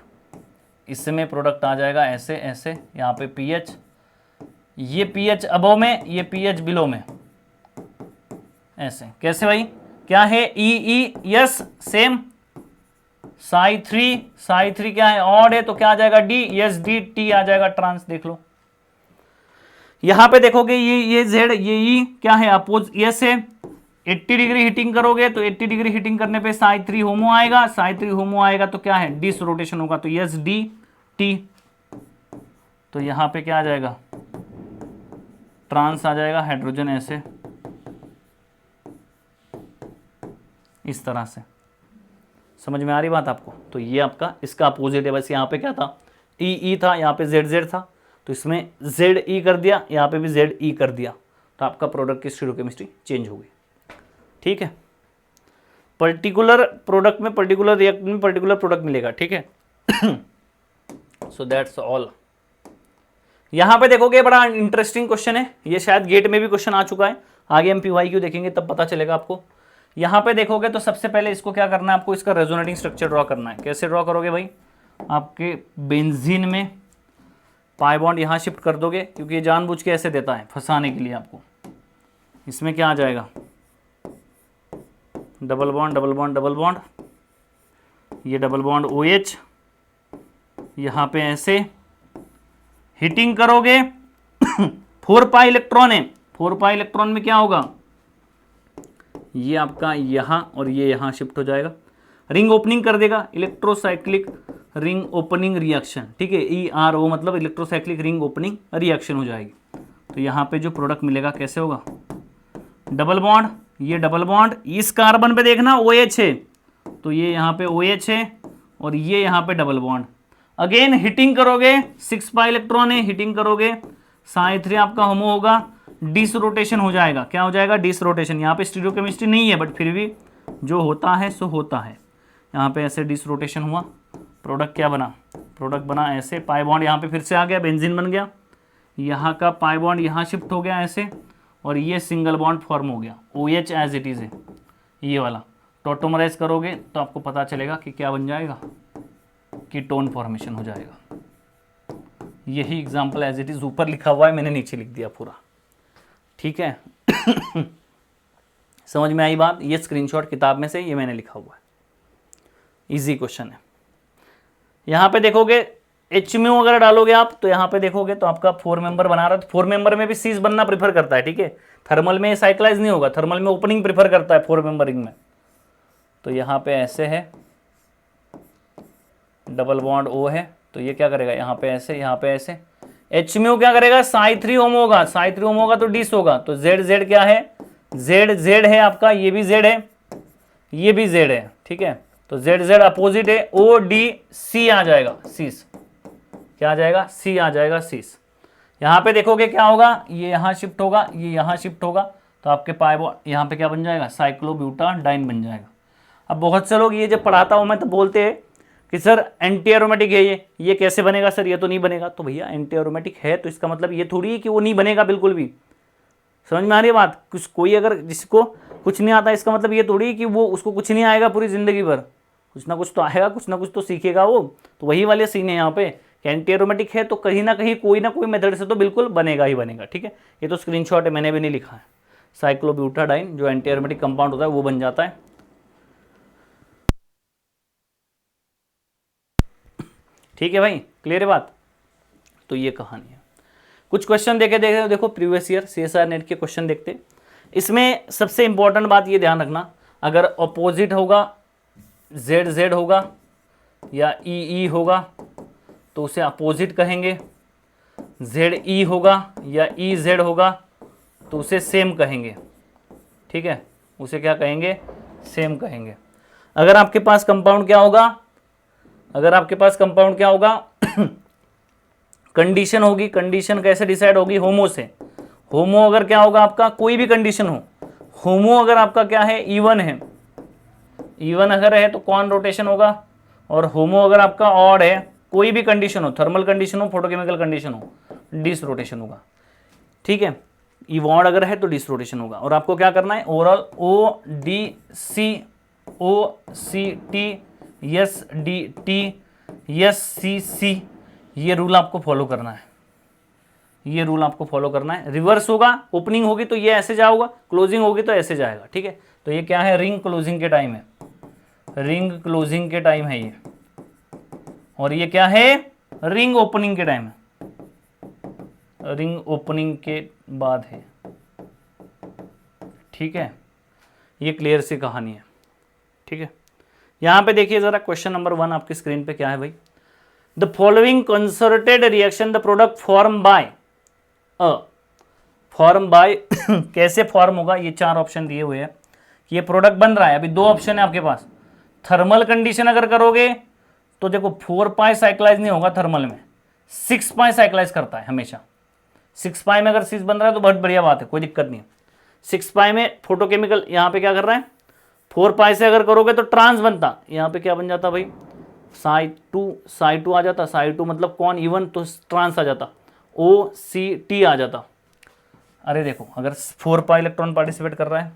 इसमें प्रोडक्ट आ जाएगा ऐसे ऐसे, यहाँ पे पीएच, ये पीएच अबव में, ये पीएच बिलो में, ऐसे। कैसे भाई, क्या है, ई यस सेम, साई थ्री क्या है, ऑड है, तो क्या आ जाएगा, डी, यस डी, टी आ जाएगा ट्रांस। देख लो यहां पे देखोगे ये जेड, ये ई क्या है, अपोज यस है। 80 डिग्री हीटिंग करोगे तो 80 डिग्री हीटिंग करने पे साई 3 होमो आएगा, साई 3 होमो आएगा तो क्या है, डिस रोटेशन होगा, तो यस डी टी। तो यहां पे क्या आ जाएगा, ट्रांस आ जाएगा, हाइड्रोजन ऐसे इस तरह से। समझ में आ रही बात आपको। तो ये आपका इसका अपोजिट है। बस यहाँ पे क्या था, ई था, यहाँ पे जेड था, तो इसमें जेड ई कर दिया, यहाँ पे भी जेड ई कर दिया, तो आपका प्रोडक्ट की स्टीरियोकेमिस्ट्री चेंज हो गई। ठीक है, पर्टिकुलर प्रोडक्ट में पर्टिकुलर रिएक्ट में पर्टिकुलर प्रोडक्ट मिलेगा। ठीक है, सो दैट्स ऑल। यहाँ पे देखोगे बड़ा इंटरेस्टिंग क्वेश्चन है, ये शायद गेट में भी क्वेश्चन आ चुका है, आगे हम PYQ देखेंगे तब पता चलेगा आपको। यहाँ पे देखोगे तो सबसे पहले इसको क्या करना है, आपको इसका रेजोनेटिंग स्ट्रक्चर ड्रॉ करना है। कैसे ड्रॉ करोगे भाई, आपके बेंजीन में पाई बॉन्ड यहाँ शिफ्ट कर दोगे, क्योंकि ये जानबूझ के ऐसे देता है फंसाने के लिए आपको। इसमें क्या आ जाएगा, double bond double bond double bond, ये डबल बॉन्ड OH, यहाँ पे ऐसे हीटिंग करोगे 4 पाई इलेक्ट्रॉन है, 4 पाई इलेक्ट्रॉन में क्या होगा, ये आपका यहाँ और ये यहाँ शिफ्ट हो जाएगा, रिंग ओपनिंग कर देगा, इलेक्ट्रोसाइक्लिक रिंग ओपनिंग रिएक्शन। ठीक है, ERO मतलब इलेक्ट्रोसाइक्लिक रिंग ओपनिंग रिएक्शन हो जाएगी। तो यहाँ पे जो प्रोडक्ट मिलेगा कैसे होगा, डबल बॉन्ड, ये डबल बॉन्ड, इस कार्बन पे देखना OH है, तो ये यहाँ पे OH है और ये यहाँ पे डबल बॉन्ड। अगेन हीटिंग करोगे, 6 पाई इलेक्ट्रॉन है, हीटिंग करोगे, साई 3 आपका होमो होगा, डिस रोटेशन हो जाएगा। क्या हो जाएगा, डिस रोटेशन। यहाँ पे स्टीरियोकेमिस्ट्री नहीं है, बट फिर भी जो होता है सो होता है। यहाँ पे ऐसे डिस रोटेशन हुआ, प्रोडक्ट क्या बना, प्रोडक्ट बना ऐसे, पाई बॉन्ड यहाँ पे फिर से आ गया, बेंजीन बन गया, यहाँ का पाई बॉन्ड यहाँ शिफ्ट हो गया ऐसे, और ये सिंगल बॉन्ड फॉर्म हो गया, OH एज इट इज़ है ये वाला। टोटोमराइज करोगे तो आपको पता चलेगा कि क्या बन जाएगा, कीटोन फॉर्मेशन हो जाएगा। यही एग्जाम्पल एज इट इज़ ऊपर लिखा हुआ है, मैंने नीचे लिख दिया पूरा। ठीक है समझ में आई बात, ये स्क्रीनशॉट किताब में से ये मैंने लिखा हुआ है, इजी क्वेश्चन है। यहाँ पे देखोगे HMU अगर डालोगे आप तो यहाँ पे देखोगे तो आपका 4 मेंबर बना रहा है, 4 मेंबर में भी सीज बनना प्रीफर करता है। ठीक है, थर्मल में साइक्लाइज नहीं होगा, थर्मल में ओपनिंग प्रीफर करता है 4 मेंबर रिंग में। तो यहाँ पे ऐसे है, डबल बॉन्ड O है, तो ये क्या करेगा, यहाँ पे ऐसे, यहाँ पे ऐसे। एच म्यू क्या करेगा, साई 3 ओम होगा, साई 3 ओम होगा तो डिस होगा। तो जेड जेड क्या है, जेड जेड है आपका, ये भी जेड है, ये भी जेड है, ठीक है। तो जेड जेड अपोजिट है, ओ डी सी आ जाएगा, सीस क्या आ जाएगा, सी आ जाएगा, सीस। यहाँ पे देखोगे क्या होगा, ये यहाँ शिफ्ट होगा, ये यहाँ शिफ्ट होगा, तो आपके पाइबो यहाँ पे क्या बन जाएगा, साइक्लोब्यूटाडाइन बन जाएगा। अब बहुत से लोग ये जब पढ़ाता हूँ मैं तो बोलते हैं कि सर एंटी एरोमेटिक है ये कैसे बनेगा सर, ये तो नहीं बनेगा। तो भैया एंटी एरोमेटिक है तो इसका मतलब ये थोड़ी है कि वो नहीं बनेगा बिल्कुल भी। समझ में आ रही है बात, कोई अगर जिसको कुछ नहीं आता इसका मतलब ये थोड़ी है कि वो उसको कुछ नहीं आएगा पूरी जिंदगी भर, कुछ ना कुछ तो आएगा, कुछ ना कुछ तो सीखेगा वो। तो वही वाले सीन है यहाँ पे, एंटी एरोमेटिक है तो कहीं ना कहीं कोई ना कोई मेथड से तो बिल्कुल बनेगा ही बनेगा, ठीक है। ये तो स्क्रीनशॉट है, मैंने भी नहीं लिखा है। साइक्लोब्यूटाडाइन जो एंटी एरोमेटिक कंपाउंड होता है वो बन जाता है, ठीक है भाई, क्लियर है बात। तो ये कहानी है। कुछ क्वेश्चन देखो प्रीवियस ईयर सीएसआर नेट के क्वेश्चन देखते। इसमें सबसे इंपॉर्टेंट बात ये ध्यान रखना, अगर अपोजिट होगा, जेड जेड होगा या ई ई होगा तो उसे अपोजिट कहेंगे, जेड ई होगा या ई जेड होगा तो उसे सेम कहेंगे, ठीक है, उसे क्या कहेंगे, सेम कहेंगे। अगर आपके पास कंपाउंड क्या होगा, अगर आपके पास कंपाउंड क्या होगा कंडीशन होगी, कंडीशन कैसे डिसाइड होगी, होमो से। होमो अगर क्या होगा आपका, कोई भी कंडीशन हो, होमो अगर आपका क्या है, इवन है, इवन अगर है तो कौन रोटेशन होगा, और होमो अगर आपका ऑड है, कोई भी कंडीशन हो, थर्मल कंडीशन हो, फोटोकेमिकल कंडीशन हो, डिस रोटेशन होगा, ठीक है। इवॉड अगर है तो डिस रोटेशन होगा। और आपको क्या करना है, overall O D C, O C T, S D T, S C C, ये रूल आपको फॉलो करना है, ये रूल आपको फॉलो करना है। रिवर्स होगा, ओपनिंग होगी तो ये ऐसे जाओगा, क्लोजिंग होगी तो ऐसे जाएगा, ठीक है। तो ये क्या है, रिंग क्लोजिंग के टाइम है, रिंग क्लोजिंग के टाइम है ये, और ये क्या है, रिंग ओपनिंग के टाइम है, रिंग ओपनिंग के बाद है, ठीक है। ये क्लियर सी कहानी है, ठीक है। यहां पे देखिए जरा क्वेश्चन नंबर 1 आपकी स्क्रीन पे क्या है भाई, the following concerted reaction the product form by form by कैसे फॉर्म होगा, ये 4 ऑप्शन दिए हुए हैं कि ये प्रोडक्ट बन रहा है। अभी 2 ऑप्शन है आपके पास, थर्मल कंडीशन अगर करोगे तो देखो 4 पाई साइक्लाइज नहीं होगा थर्मल में, 6 पाई साइक्लाइज करता है हमेशा। 6 पाई में अगर 6 बन रहा है तो बहुत बढ़िया बात है, कोई दिक्कत नहीं है। 6 पाई में फोटोकेमिकल यहाँ पे क्या कर रहा है, 4 पाई से अगर करोगे तो ट्रांस बनता, यहाँ पे क्या बन जाता भाई, साई टू आ जाता, साई टू मतलब कौन, इवन, तो ट्रांस आ जाता, ओ सी टी आ जाता। अरे देखो अगर 4 पाई इलेक्ट्रॉन पार्टिसिपेट कर रहा है,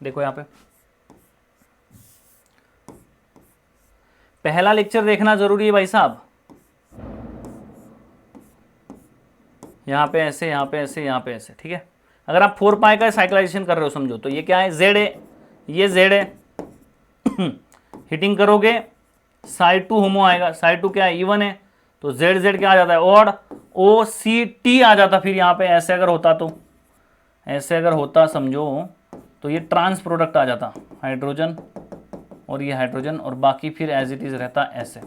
देखो यहाँ पे पहला लेक्चर देखना जरूरी है भाई साहब, यहाँ पे ऐसे, यहाँ पे ऐसे, यहाँ पे ऐसे, ठीक है। अगर आप 4 पाई का साइक्लाइजेशन कर रहे हो समझो, तो ये क्या है, जेड है, ये जेड है हिटिंग करोगे साई टू होमो आएगा, साई टू क्या है, इवन है, तो जेड जेड क्या आ जाता है, ऑड, ओ सी टी आ जाता। फिर यहाँ पे ऐसे अगर होता, तो ऐसे अगर होता समझो तो ये ट्रांस प्रोडक्ट आ जाता, हाइड्रोजन और ये हाइड्रोजन, और बाकी फिर एज इट इज रहता ऐसे।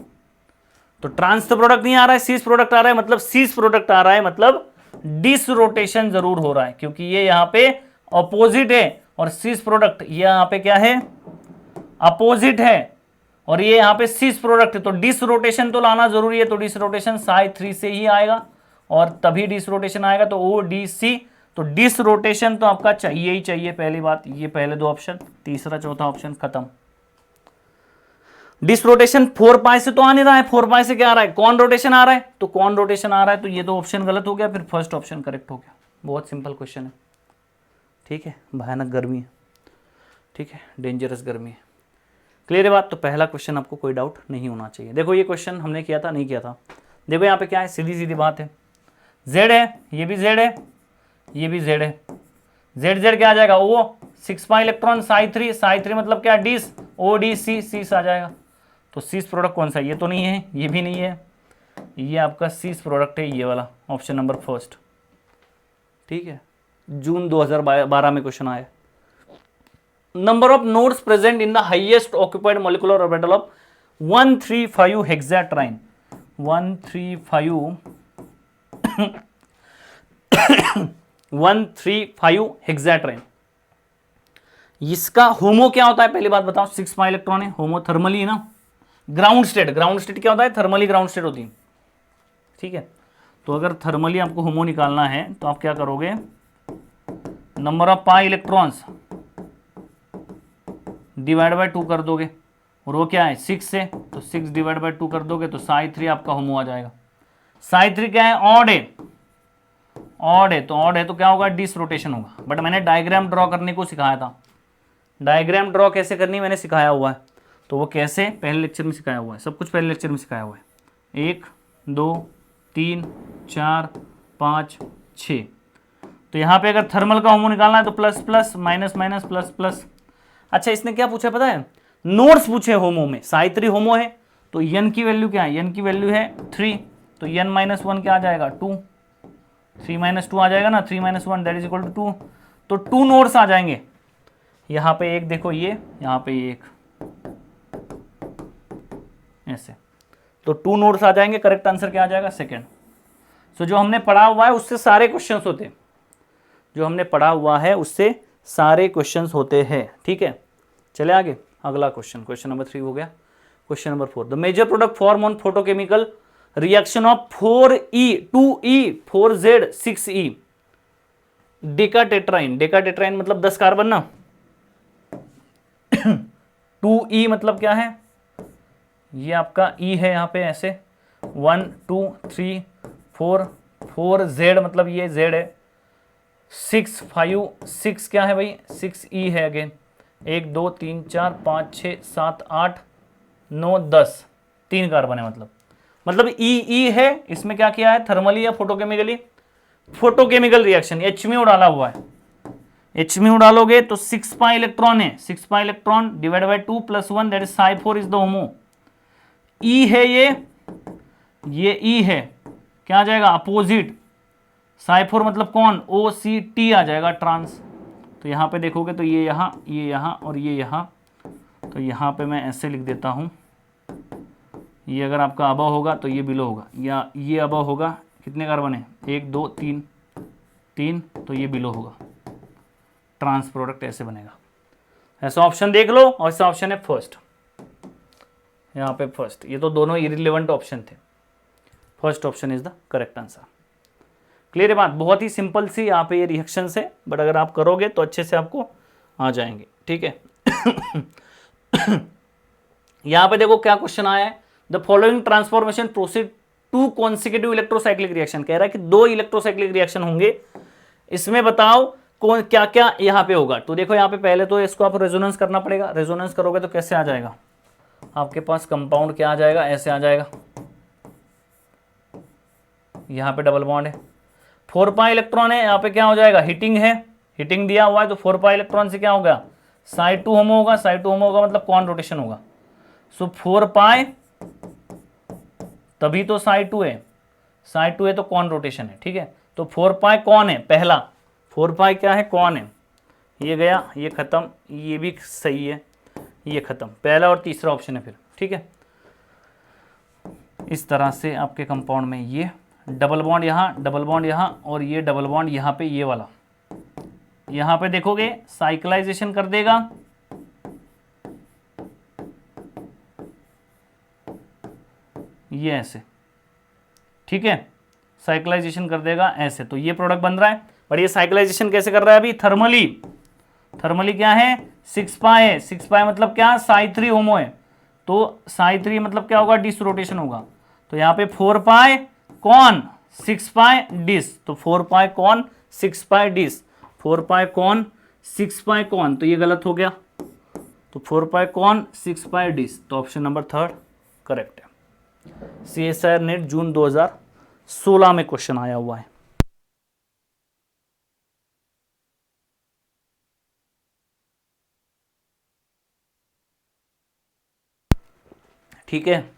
तो ट्रांस तो प्रोडक्ट नहीं आ रहा है, सीस प्रोडक्ट आ रहा है, मतलब सीस प्रोडक्ट आ रहा है, मतलब डिस रोटेशन जरूर हो रहा है, क्योंकि ये यहाँ पे अपोजिट है और सीस प्रोडक्ट ये यहाँ पे क्या है, अपोजिट है, और ये यहाँ पे सीस प्रोडक्ट है, तो डिस रोटेशन तो लाना जरूरी है। तो डिस रोटेशन साई 3 से ही आएगा, और तभी डिस रोटेशन आएगा, तो ओ डी सी, तो डिस रोटेशन तो आपका चाहिए ही चाहिए, पहली बात। ये पहले 2 ऑप्शन, तीसरा चौथा ऑप्शन खत्म। डिस रोटेशन 4 पाई से तो आ नहीं रहा है, 4 पाई से क्या आ रहा है, कौन रोटेशन आ रहा है, तो कौन रोटेशन आ रहा है, तो ये 2 ऑप्शन गलत हो गया, फिर फर्स्ट ऑप्शन करेक्ट हो गया। बहुत सिंपल क्वेश्चन है, ठीक है। भयानक गर्मी है, ठीक है, डेंजरस गर्मी है, क्लियर है बात। तो पहला क्वेश्चन आपको कोई डाउट नहीं होना चाहिए। देखो ये क्वेश्चन हमने किया था, नहीं किया था, देखो यहाँ पे क्या है, सीधी सीधी बात है, जेड है, ये भी जेड है, ये भी जेड है, जेड जेड क्या आ जाएगा, ओ 6 पाई इलेक्ट्रॉन साई 3, साई 3 मतलब क्या, डिस, ओ डी सी, सीस आ जाएगा। तो सीस प्रोडक्ट कौन सा, ये तो नहीं है, ये भी नहीं है, ये आपका सीस प्रोडक्ट है, ये वाला ऑप्शन नंबर फर्स्ट, ठीक है। जून 2012 में क्वेश्चन आया। Number of nodes present in the highest occupied molecular orbital of 135 हेक्साट्राइन, 135 हेक्साट्रेन। इसका होमो क्या होता है पहली बात बताओ, 6 पाई इलेक्ट्रॉन है, होमो थर्मली है ना। ग्राउंड स्टेट क्या होता है, थर्मली ग्राउंड स्टेट होती है, ठीक है। तो अगर थर्मली आपको होमो निकालना है तो आप क्या करोगे, number of pi electrons divide by 2 कर दोगे, और वो क्या है 6 है, तो 6 डिवाइड बाय 2 कर दोगे तो psi3 आपका होमो आ जाएगा। psi3 क्या है, ऑड है, तो क्या होगा, डिस रोटेशन होगा। बट मैंने डायग्राम ड्रॉ करने को सिखाया था, डायग्राम ड्रॉ कैसे करनी मैंने सिखाया हुआ है, तो वो कैसे पहले लेक्चर में सिखाया हुआ है, सब कुछ पहले लेक्चर में सिखाया हुआ है। 1 2 3 4 5 6। तो यहाँ पे अगर थर्मल का होमो निकालना है तो plus plus minus minus plus plus. अच्छा इसने क्या पूछा पता है, नोड्स पूछे होमो में, psi3 होमो है तो n की वैल्यू क्या है, n की वैल्यू है 3, तो n माइनस 1 क्या आ जाएगा 2, 3 माइनस 2 आ जाएगा ना, 3 minus 1 that is equal to 2। तो 2 नोड्स आ जाएंगे, यहाँ पे एक देखो ये, यहाँ पे एक, ऐसे, तो 2 नोड्स आ जाएंगे। करेक्ट आंसर क्या आ जाएगा, सेकेंड। सो जो हमने पढ़ा हुआ है उससे सारे क्वेश्चंस होते हैं, जो हमने पढ़ा हुआ है उससे सारे क्वेश्चंस होते हैं, ठीक है। चले आगे, अगला क्वेश्चन, क्वेश्चन नंबर 3 हो गया। Question number 4, the major product form on photochemical reaction of 4E 2E 4Z 6E decatetraene. Decatetraene मतलब 10 कार्बन ना, 2E मतलब क्या है, ये आपका E है यहाँ पे ऐसे, 1 2 3 4, 4Z मतलब ये Z है, 6 5 6 क्या है भाई, 6E है अगेन, 1 2 3 4 5 6 7 8 9 10, 3 कार्बन है, मतलब ई है। इसमें क्या किया है, थर्मली या फोटोकेमिकली, फोटोकेमिकल रिएक्शन, HMU डाला हुआ है। HMU डालोगे तो 6 पाई इलेक्ट्रॉन है, 6 pi electron divide by 2 plus 1 that is psi4 is the HOMO. ई है ये ई है, क्या आ जाएगा अपोजिट, psi4 मतलब कौन, OCT आ जाएगा, ट्रांस। तो यहाँ पे देखोगे तो ये यहाँ और ये यहाँ, तो यहाँ पे मैं ऐसे लिख देता हूँ, ये अगर आपका अबव होगा तो ये बिलो होगा, या ये अबव होगा, कितने कार्बन है 1 2 3 3, तो ये बिलो होगा, ट्रांस प्रोडक्ट ऐसे बनेगा। ऐसा ऑप्शन देख लो, और ऐसा ऑप्शन है फर्स्ट, यहाँ पे फर्स्ट, ये तो दोनों इरिलेवेंट ऑप्शन थे, first option is the correct answer. Clear है बात, बहुत ही सिंपल सी यहाँ पे ये रिएक्शन है, बट अगर आप करोगे तो अच्छे से आपको आ जाएंगे, ठीक है। यहाँ पे देखो क्या क्वेश्चन आया है, the following transformation proceed to consecutive electrocyclic reaction, कह रहा है कि 2 इलेक्ट्रोसाइक्लिक रिएक्शन होंगे, इसमें बताओ कौन क्या क्या यहाँ पे होगा। तो देखो यहाँ पे पहले तो इसको आप रेजोनेंस करना पड़ेगा, रेजोनेंस करोगे तो कैसे आ जाएगा, आपके पास कंपाउंड क्या आ जाएगा, ऐसे आ जाएगा, यहाँ पे डबल बॉन्ड है, 4 पाई इलेक्ट्रॉन है, यहाँ पे क्या हो जाएगा, हीटिंग है, हीटिंग दिया हुआ है, तो 4 पाई इलेक्ट्रॉन से क्या होगा, psi2 होमो होगा, psi2 होमो होगा मतलब कौन रोटेशन होगा, सो 4 पाई, तभी तो psi2 है, psi2 है तो कौन रोटेशन है, ठीक है। तो 4 पाई कौन है, पहला 4 पाई क्या है, कौन है, ये गया, ये खत्म, ये भी सही है, ये खत्म, पहला और तीसरा ऑप्शन है फिर, ठीक है। इस तरह से आपके कंपाउंड में ये डबल बॉन्ड यहाँ, डबल बॉन्ड यहाँ, और ये डबल बॉन्ड यहाँ पे, ये वाला यहाँ पे देखोगे साइक्लाइजेशन कर देगा, ये ऐसे, ठीक है, साइक्लाइजेशन कर देगा ऐसे, तो ये प्रोडक्ट बन रहा है। पर ये साइक्लाइजेशन कैसे कर रहा है अभी, थर्मली, थर्मली क्या है 6 पाई है, 6 पाई मतलब क्या, psi3 होमो है, तो psi3 मतलब क्या होगा, डिस रोटेशन होगा, तो यहाँ पे 4 पाई कौन, 6 पाई डिस, तो 4 पाई कौन 6 पाई डिस, 4 पाई कौन 6 पाई कौन, तो ये गलत हो गया, तो 4 पाई कौन 6 पाई डिस, तो ऑप्शन नंबर 3 करेक्ट है। CSIR नेट जून 2016 में क्वेश्चन आया हुआ है। ठीक है,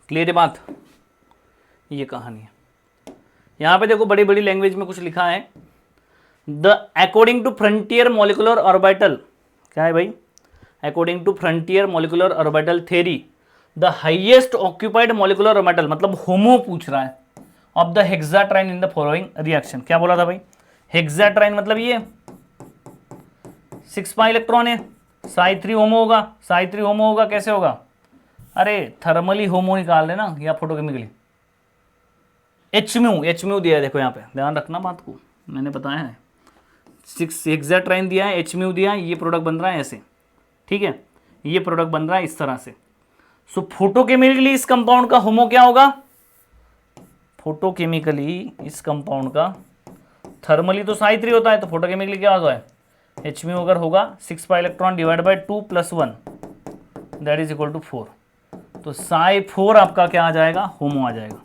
क्लियर है बात, ये कहानी है। यहां पे देखो बड़ी बड़ी लैंग्वेज में कुछ लिखा है, the according to frontier molecular orbital, क्या है भाई, according to frontier molecular orbital theory the highest occupied molecular orbital, मतलब होमो पूछ रहा है, of the hexatriene in the following reaction. क्या बोला था भाई, हेक्साट्राइन मतलब ये 6 पाई इलेक्ट्रॉन है, साई 3 होमो होगा, साई 3 होमो होगा, कैसे होगा, अरे थर्मली होमो निकाल लेना या फोटोकेमिकली। एच म्यू दिया है, देखो यहाँ पे ध्यान रखना बात को, मैंने बताया है 6 हेक्साट्राइन दिया है, एच म्यू दिया है, ये प्रोडक्ट बन रहा है ऐसे, ठीक है, ये प्रोडक्ट बन रहा है इस तरह से। सो फोटोकेमिकली इस कंपाउंड का होमो क्या होगा, फोटोकेमिकली इस कंपाउंड का, थर्मली तो साई 3 होता है, तो फोटोकेमिकली क्या होता है, एच म्यू अगर होगा 6 pi electron divide by 2 + 1 that is equal to 4, तो साई 4 आपका क्या आ जाएगा, होमो आ जाएगा।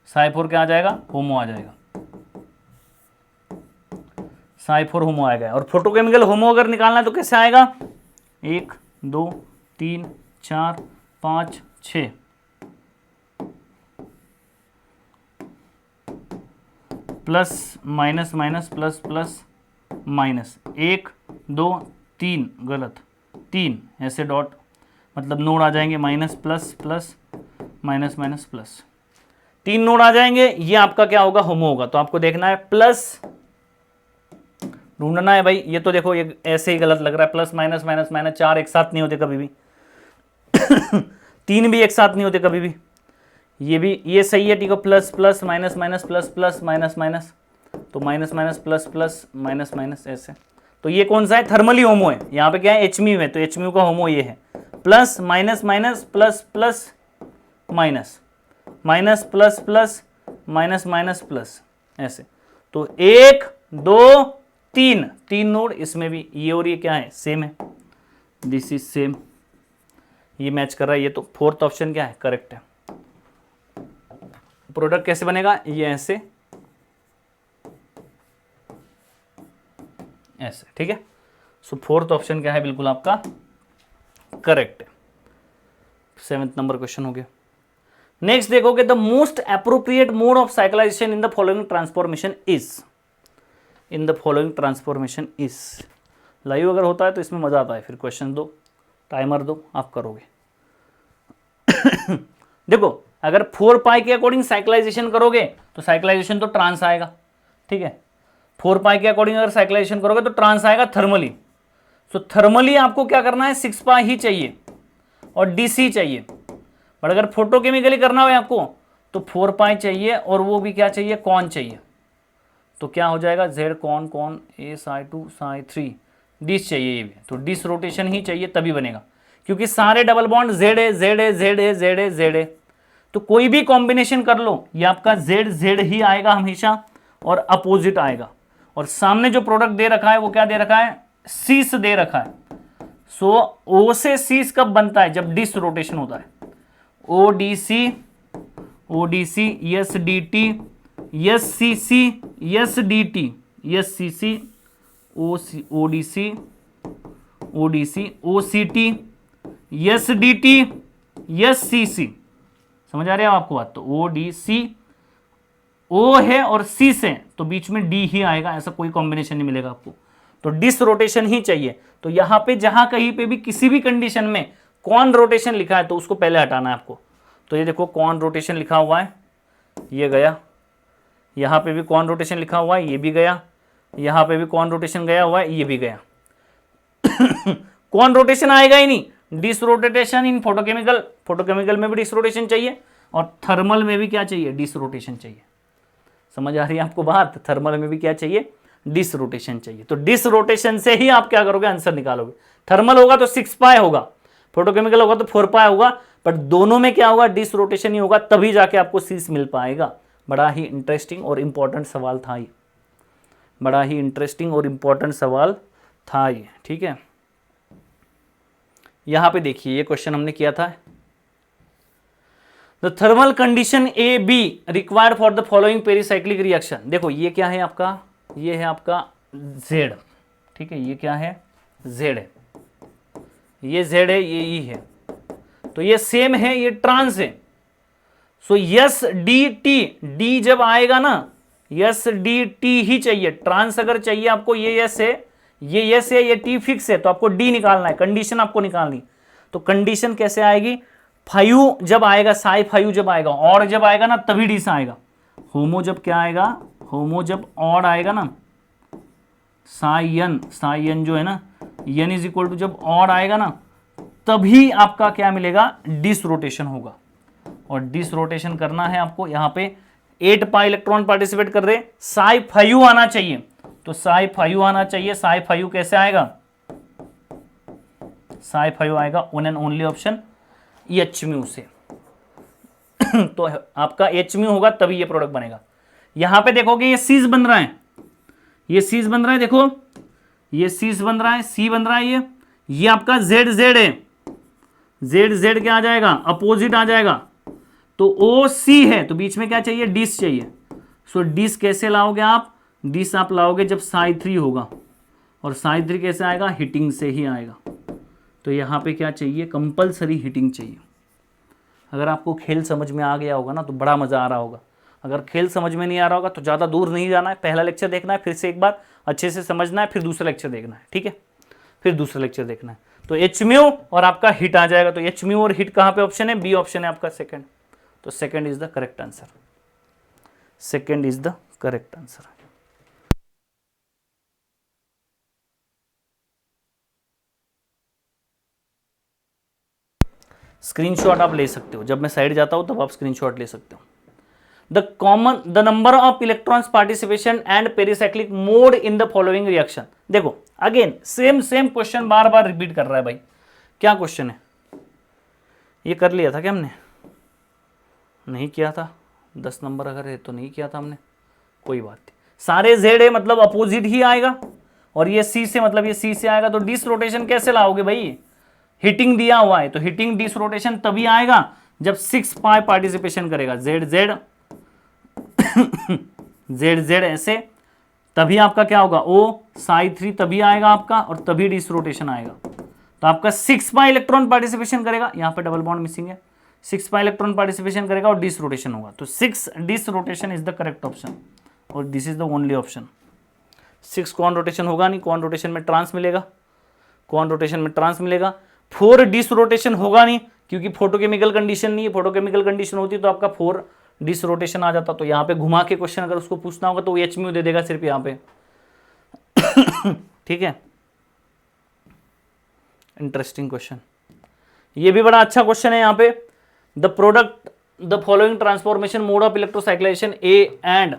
साई 4 क्या आ जाएगा, होमो आ जाएगा, साई 4 होमो आएगा। और फोटोकेमिकल होमो अगर निकालना है तो कैसे आएगा, 1 2 3 4 5 6, plus minus minus plus plus minus, 1 2 3 गलत, 3 ऐसे डॉट, मतलब नोड आ जाएंगे, minus plus plus minus minus plus, 3 node आ जाएंगे, ये आपका क्या होगा, होमो होगा। तो आपको देखना है प्लस ढूंढना है भाई, ये तो देखो ये ऐसे ही गलत लग रहा है, प्लस माइनस माइनस माइनस, 4 एक साथ नहीं होते कभी भी 3 भी एक साथ नहीं होते कभी भी, ये भी, ये सही है, ठीक है, plus plus minus minus plus plus minus minus, तो minus minus plus plus minus minus ऐसे। तो ये कौन सा है, थर्मली होमो है, यहाँ पे क्या है, एच म्यू है, तो एच म्यू का होमो ये है, plus minus minus plus plus minus minus plus plus minus minus plus ऐसे। तो 1 2 3 3 नोड, इसमें भी ये और ये क्या है, सेम है, दिस इज सेम, ये मैच कर रहा है, ये तो फोर्थ ऑप्शन क्या है, करेक्ट है। प्रोडक्ट कैसे बनेगा, ये ऐसे ऐसे, ठीक है। सो फोर्थ ऑप्शन क्या है, बिल्कुल आपका करेक्ट है। 7th नंबर क्वेश्चन हो गया। नेक्स्ट देखोगे, the most appropriate mode of cyclisation in the following transformation is, in the following transformation is. Live अगर होता है तो इसमें मजा आता है, फिर क्वेश्चन दो, टाइमर दो, आप करोगे। देखो अगर 4 पाई के अकॉर्डिंग साइक्लाइजेशन करोगे तो साइक्लाइजेशन तो ट्रांस आएगा, ठीक है, 4 पाई के अकॉर्डिंग अगर साइक्लाइजेशन करोगे तो ट्रांस आएगा थर्मली। सो थर्मली आपको क्या करना है, 6 पाई ही चाहिए और डीसी चाहिए, बट अगर फोटोकेमिकली करना हो आपको तो 4 पाई चाहिए और वो भी क्या चाहिए, कॉन चाहिए। तो क्या हो जाएगा, जेड कॉन कॉन ए साई 2 साई 3, डिस चाहिए ये भी, तो डिस रोटेशन ही चाहिए तभी बनेगा, क्योंकि सारे डबल बॉन्ड जेड है जेड है जेड है जेड है जेड है, तो कोई भी कॉम्बिनेशन कर लो ये आपका जेड जेड ही आएगा हमेशा और अपोजिट आएगा। और सामने जो प्रोडक्ट दे रखा है वो क्या दे रखा है, सीस दे रखा है। सो ओ से सीस कब बनता है, जब डिस रोटेशन होता है, O D C S D T S C C S D T S C C O D C O C T S D T S C C, समझ आ रही है आपको बात। तो ओ डी सी, ओ है और सी से, तो बीच में डी ही आएगा, ऐसा कोई कॉम्बिनेशन नहीं मिलेगा आपको, तो डिस रोटेशन ही चाहिए। तो यहां पे जहां कहीं पे भी किसी भी कंडीशन में कॉन रोटेशन लिखा है तो उसको पहले हटाना है आपको। तो ये देखो कॉन रोटेशन लिखा हुआ है, ये गया, यहां पे भी कॉन रोटेशन लिखा हुआ है, ये भी गया, यहां पे भी कॉन रोटेशन गया हुआ है, ये भी गया। कॉन रोटेशन आएगा ही नहीं, disrotation in photochemical, photochemical में भी डिस रोटेशन चाहिए और थर्मल में भी क्या चाहिए, डिस रोटेशन चाहिए। समझ आ रही है आपको बात, थर्मल में भी क्या चाहिए, डिस रोटेशन चाहिए। तो डिस रोटेशन से ही आप क्या करोगे, आंसर निकालोगे। थर्मल होगा तो 6 पाई होगा, फोटोकेमिकल होगा तो 4 पाई होगा, बट दोनों में क्या होगा, डिस रोटेशन ही होगा, तभी जाके आपको सीस मिल पाएगा। बड़ा ही इंटरेस्टिंग और इंपॉर्टेंट सवाल था ये, बड़ा ही इंटरेस्टिंग और इंपॉर्टेंट सवाल था ये, ठीक है। यहां पे देखिए ये क्वेश्चन हमने किया था, the thermal condition A be required for the following pericyclic reaction. देखो ये क्या है आपका, ये है आपका Z, ठीक है, ये क्या है, Z है, ये Z है, ये E है, तो ये सेम है, ये ट्रांस है। So yes D T, D जब आएगा ना, यस डी टी ही चाहिए, ट्रांस अगर चाहिए आपको, ये यस है, ये यस है, ये टी फिक्स है, तो आपको डी निकालना है, कंडीशन आपको निकालनी। तो कंडीशन कैसे आएगी, 5 जब आएगा, साई 5 जब आएगा, और जब आएगा ना तभी डिस आएगा। होमो जब क्या आएगा, होमो जब और आएगा ना, साई एन जो है ना, एन इज इक्वल टू जब और आएगा ना तभी आपका क्या मिलेगा, डिस रोटेशन होगा। और डिस रोटेशन करना है आपको, यहां पे 8 पाई इलेक्ट्रॉन पार्टिसिपेट कर रहे, साई 5 आना चाहिए, तो साई 5 आना चाहिए। साई 5 कैसे आएगा, साई 5 आएगा one and only option H mu से। तो आपका एच म्यू होगा तभी ये प्रोडक्ट बनेगा। यहां पे देखोगे ये सीज बन रहा है, ये सीज बन रहा है, देखो ये सीज बन रहा है, सी बन रहा है, ये आपका जेड जेड है, जेड जेड क्या आ जाएगा, अपोजिट आ जाएगा। तो ओ सी है, तो बीच में क्या चाहिए, डिस चाहिए। सो डिस कैसे लाओगे आप, डिस आप लाओगे जब साई 3 होगा, और साई 3 कैसे आएगा, हिटिंग से ही आएगा। तो यहाँ पे क्या चाहिए, कंपलसरी हिटिंग चाहिए। अगर आपको खेल समझ में आ गया होगा ना तो बड़ा मज़ा आ रहा होगा। अगर खेल समझ में नहीं आ रहा होगा तो ज़्यादा दूर नहीं जाना है, पहला लेक्चर देखना है, फिर से एक बार अच्छे से समझना है, फिर दूसरा लेक्चर देखना है, ठीक है, फिर दूसरा लेक्चर देखना है। तो एच म्यू और आपका हिट आ जाएगा। तो एच म्यू और हिट कहाँ पे ऑप्शन है, बी ऑप्शन है आपका सेकंड। तो second is the correct answer, second is the correct answer. Screenshot आप ले सकते हो, जब मैं साइड जाता हूं तब आप स्क्रीनशॉट ले सकते हो। The number of electrons participation and pericyclic mode in the following reaction. देखो अगेन सेम क्वेश्चन बार बार रिपीट कर रहा है भाई। क्या क्वेश्चन है, ये कर लिया था क्या हमने, नहीं किया था, 10 नंबर अगर है तो नहीं किया था हमने, कोई बात नहीं। सारे जेड है मतलब अपोजिट ही आएगा, और ये सी से मतलब ये सी से आएगा। तो डिस रोटेशन कैसे लाओगे भाई, हिटिंग दिया हुआ है, तो हिटिंग डिस रोटेशन तभी आएगा जब 6 पाई पार्टिसिपेशन करेगा, जेड जेड जेड जेड ऐसे, तभी आपका क्या होगा, ओ साई 3 तभी आएगा आपका, और तभी डिस रोटेशन आएगा। तो आपका 6 पाई इलेक्ट्रॉन पार्टिसिपेशन करेगा, यहाँ पे डबल बॉन्ड मिसिंग है, 6 पाई इलेक्ट्रॉन पार्टिसिपेशन करेगा और डिस रोटेशन होगा। तो 6 dis rotation is the correct option, और this is the only option. 6 con rotation होगा नहीं, कॉन रोटेशन में ट्रांस मिलेगा, कॉन रोटेशन में ट्रांस मिलेगा। 4 डिस रोटेशन होगा नहीं, क्योंकि फोटोकेमिकल कंडीशन नहीं है, फोटोकेमिकल कंडीशन होती तो आपका 4 डिस रोटेशन आ जाता। तो यहाँ पे घुमा के क्वेश्चन अगर उसको पूछना होगा तो एच म्यू दे देगा सिर्फ यहाँ पे। ठीक है, इंटरेस्टिंग क्वेश्चन, ये भी बड़ा अच्छा क्वेश्चन है। यहाँ पे the product the following transformation mode of electrocyclisation A and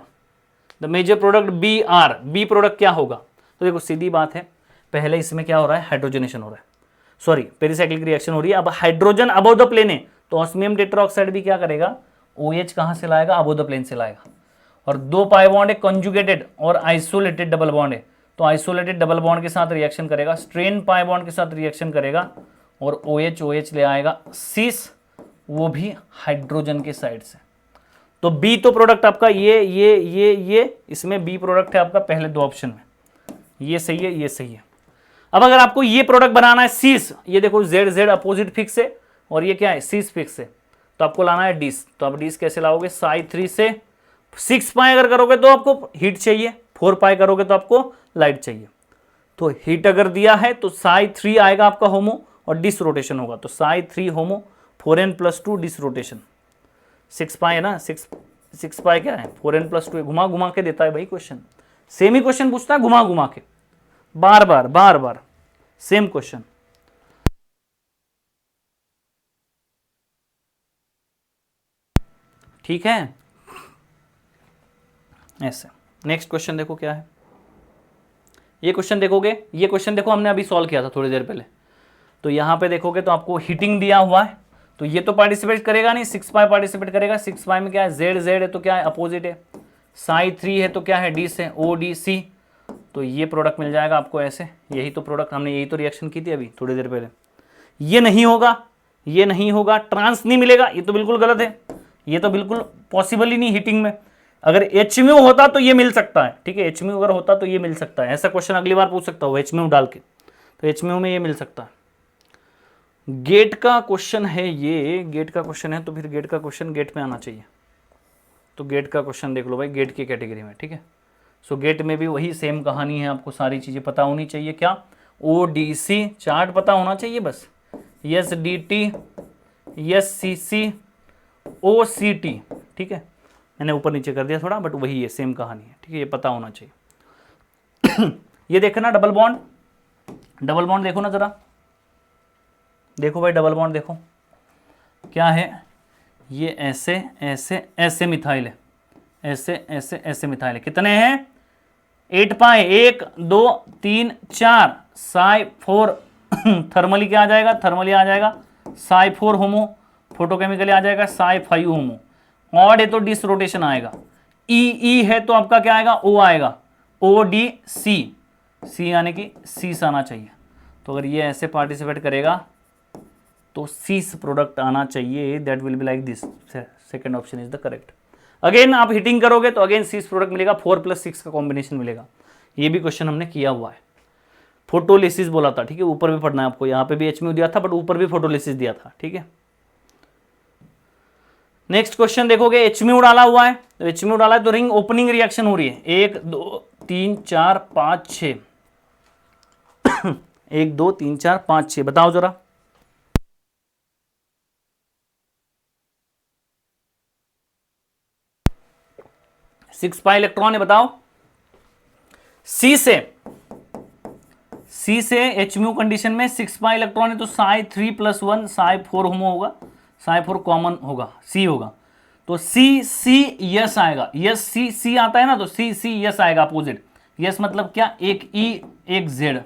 the major product B are, B product क्या होगा। तो देखो सीधी बात है, पहले इसमें क्या हो रहा है, हाइड्रोजनेशन हो रहा है, सॉरी पेरिसाइक्लिक रिएक्शन हो रही है। अब हाइड्रोजन अबव द प्लेन है, तो ऑस्मियम टेट्राऑक्साइड भी क्या करेगा, OH कहां से लाएगा, अबव द प्लेन से लाएगा। और 2 पाई बॉन्ड है, कंजुगेटेड और आइसोलेटेड डबल बॉन्ड है, तो आइसोलेटेड डबल बॉन्ड के साथ रिएक्शन करेगा, स्ट्रेन पाई बॉन्ड के साथ रिएक्शन करेगा, और OH ले आएगा सीस, वो भी हाइड्रोजन के साइड से। तो बी तो प्रोडक्ट आपका ये इसमें बी प्रोडक्ट है आपका पहले 2 ऑप्शन में, ये सही है, ये सही है। अब अगर आपको ये प्रोडक्ट बनाना है सीस, ये देखो जेड जेड अपोजिट फिक्स है, और ये क्या है, सीस फिक्स है, तो आपको लाना है डिस। तो आप डिस कैसे लाओगे, साई 3 से 6 पाई अगर करोगे तो आपको हीट चाहिए, 4 पाई करोगे तो आपको लाइट चाहिए। तो हीट अगर दिया है तो साई 3 आएगा आपका होमो, और डिस रोटेशन होगा, तो साई 3 होमो, 4n+2 डिस रोटेशन। 6 पाई है ना, 6 पाई क्या है, 4n+2, घुमा घुमा के देता है भाई क्वेश्चन, सेम ही क्वेश्चन पूछता है घुमा घुमा के, बार बार सेम क्वेश्चन। ठीक है, ऐसे। नेक्स्ट क्वेश्चन देखो क्या है, ये क्वेश्चन देखोगे, ये क्वेश्चन देखो हमने अभी सॉल्व किया था थोड़ी देर पहले। तो यहां पे देखोगे तो आपको हीटिंग दिया हुआ है, तो ये तो पार्टिसिपेट करेगा नहीं, 6 पाई पार्टिसिपेट करेगा। 6 पाई में क्या है, जेड जेड है तो क्या है, अपोजिट है। साई 3 है तो क्या है, डी से, ODC, तो ये प्रोडक्ट मिल जाएगा आपको ऐसे। यही तो प्रोडक्ट हमने, यही तो रिएक्शन की थी अभी थोड़ी देर पहले। ये नहीं होगा, ये नहीं होगा, ट्रांस नहीं मिलेगा, ये तो बिल्कुल गलत है, ये तो बिल्कुल पॉसिबल ही नहीं हीटिंग में। अगर एच म्यू होता तो ये मिल सकता है, ठीक है, एच म्यू अगर होता तो ये मिल सकता है, ऐसा क्वेश्चन अगली बार पूछ सकता हूँ एच म्यू डाल के, तो एच म्यू में ये मिल सकता है। गेट का क्वेश्चन है, ये गेट का क्वेश्चन है, तो फिर गेट का क्वेश्चन गेट में आना चाहिए। तो गेट का क्वेश्चन देख लो भाई, गेट की कैटेगरी में, ठीक है। सो गेट में भी वही सेम कहानी है, आपको सारी चीज़ें पता होनी चाहिए। क्या, ODC चार्ट पता होना चाहिए बस, S D T, S C C, O C T. ठीक है, मैंने ऊपर नीचे कर दिया थोड़ा, बट वही है, सेम कहानी है। ठीक है, ये पता होना चाहिए। ये देखना डबल बॉन्ड, डबल बॉन्ड देखो ना जरा, देखो भाई डबल बॉन्ड देखो क्या है, ये ऐसे ऐसे ऐसे मिथाइल है, ऐसे ऐसे ऐसे मिथाइल है। कितने हैं? 8 पाए, 1 2 3 4, साई 4 थर्मली क्या आ जाएगा? थर्मली आ जाएगा साई 4 होमो, फोटोकेमिकली आ जाएगा साई 5 होमो। ऑड है तो डिस रोटेशन आएगा। ई है तो आपका क्या आएगा? ओ आएगा, ओ डी सी, सी यानी कि सीस आना चाहिए। तो अगर ये ऐसे पार्टिसिपेट करेगा तो सीस प्रोडक्ट आना चाहिए, that will be like this. Second option is the correct. Again आप हिटिंग करोगे तो अगेन सीस प्रोडक्ट मिलेगा, 4 + 6 का कॉम्बिनेशन मिलेगा। ये भी क्वेश्चन हमने किया हुआ है, फोटोलिसिस बोला था। ठीक है, ऊपर भी पढ़ना है आपको, यहाँ पे भी एचम्यू दिया था बट ऊपर भी फोटोलिसिस दिया था। ठीक है, नेक्स्ट क्वेश्चन देखोगे, एचम्यू डाला हुआ है, तो एचम्यू डाला है तो रिंग ओपनिंग रिएक्शन हो रही है, 1 2 3 4 5 6 1 2 3 4 5 6, बताओ जरा। सिक्स पाई इलेक्ट्रॉन है, बताओ। सी से एचम्यू कंडीशन में 6 पाई इलेक्ट्रॉन है तो साई 3 + 1 साई 4 होमो होगा, साई 4 कॉमन होगा, सी होगा। तो सी सी यस आएगा, यस सी सी आता है ना, तो सी सी यस आएगा अपोजिट। यस मतलब क्या? एक ई एक जेड,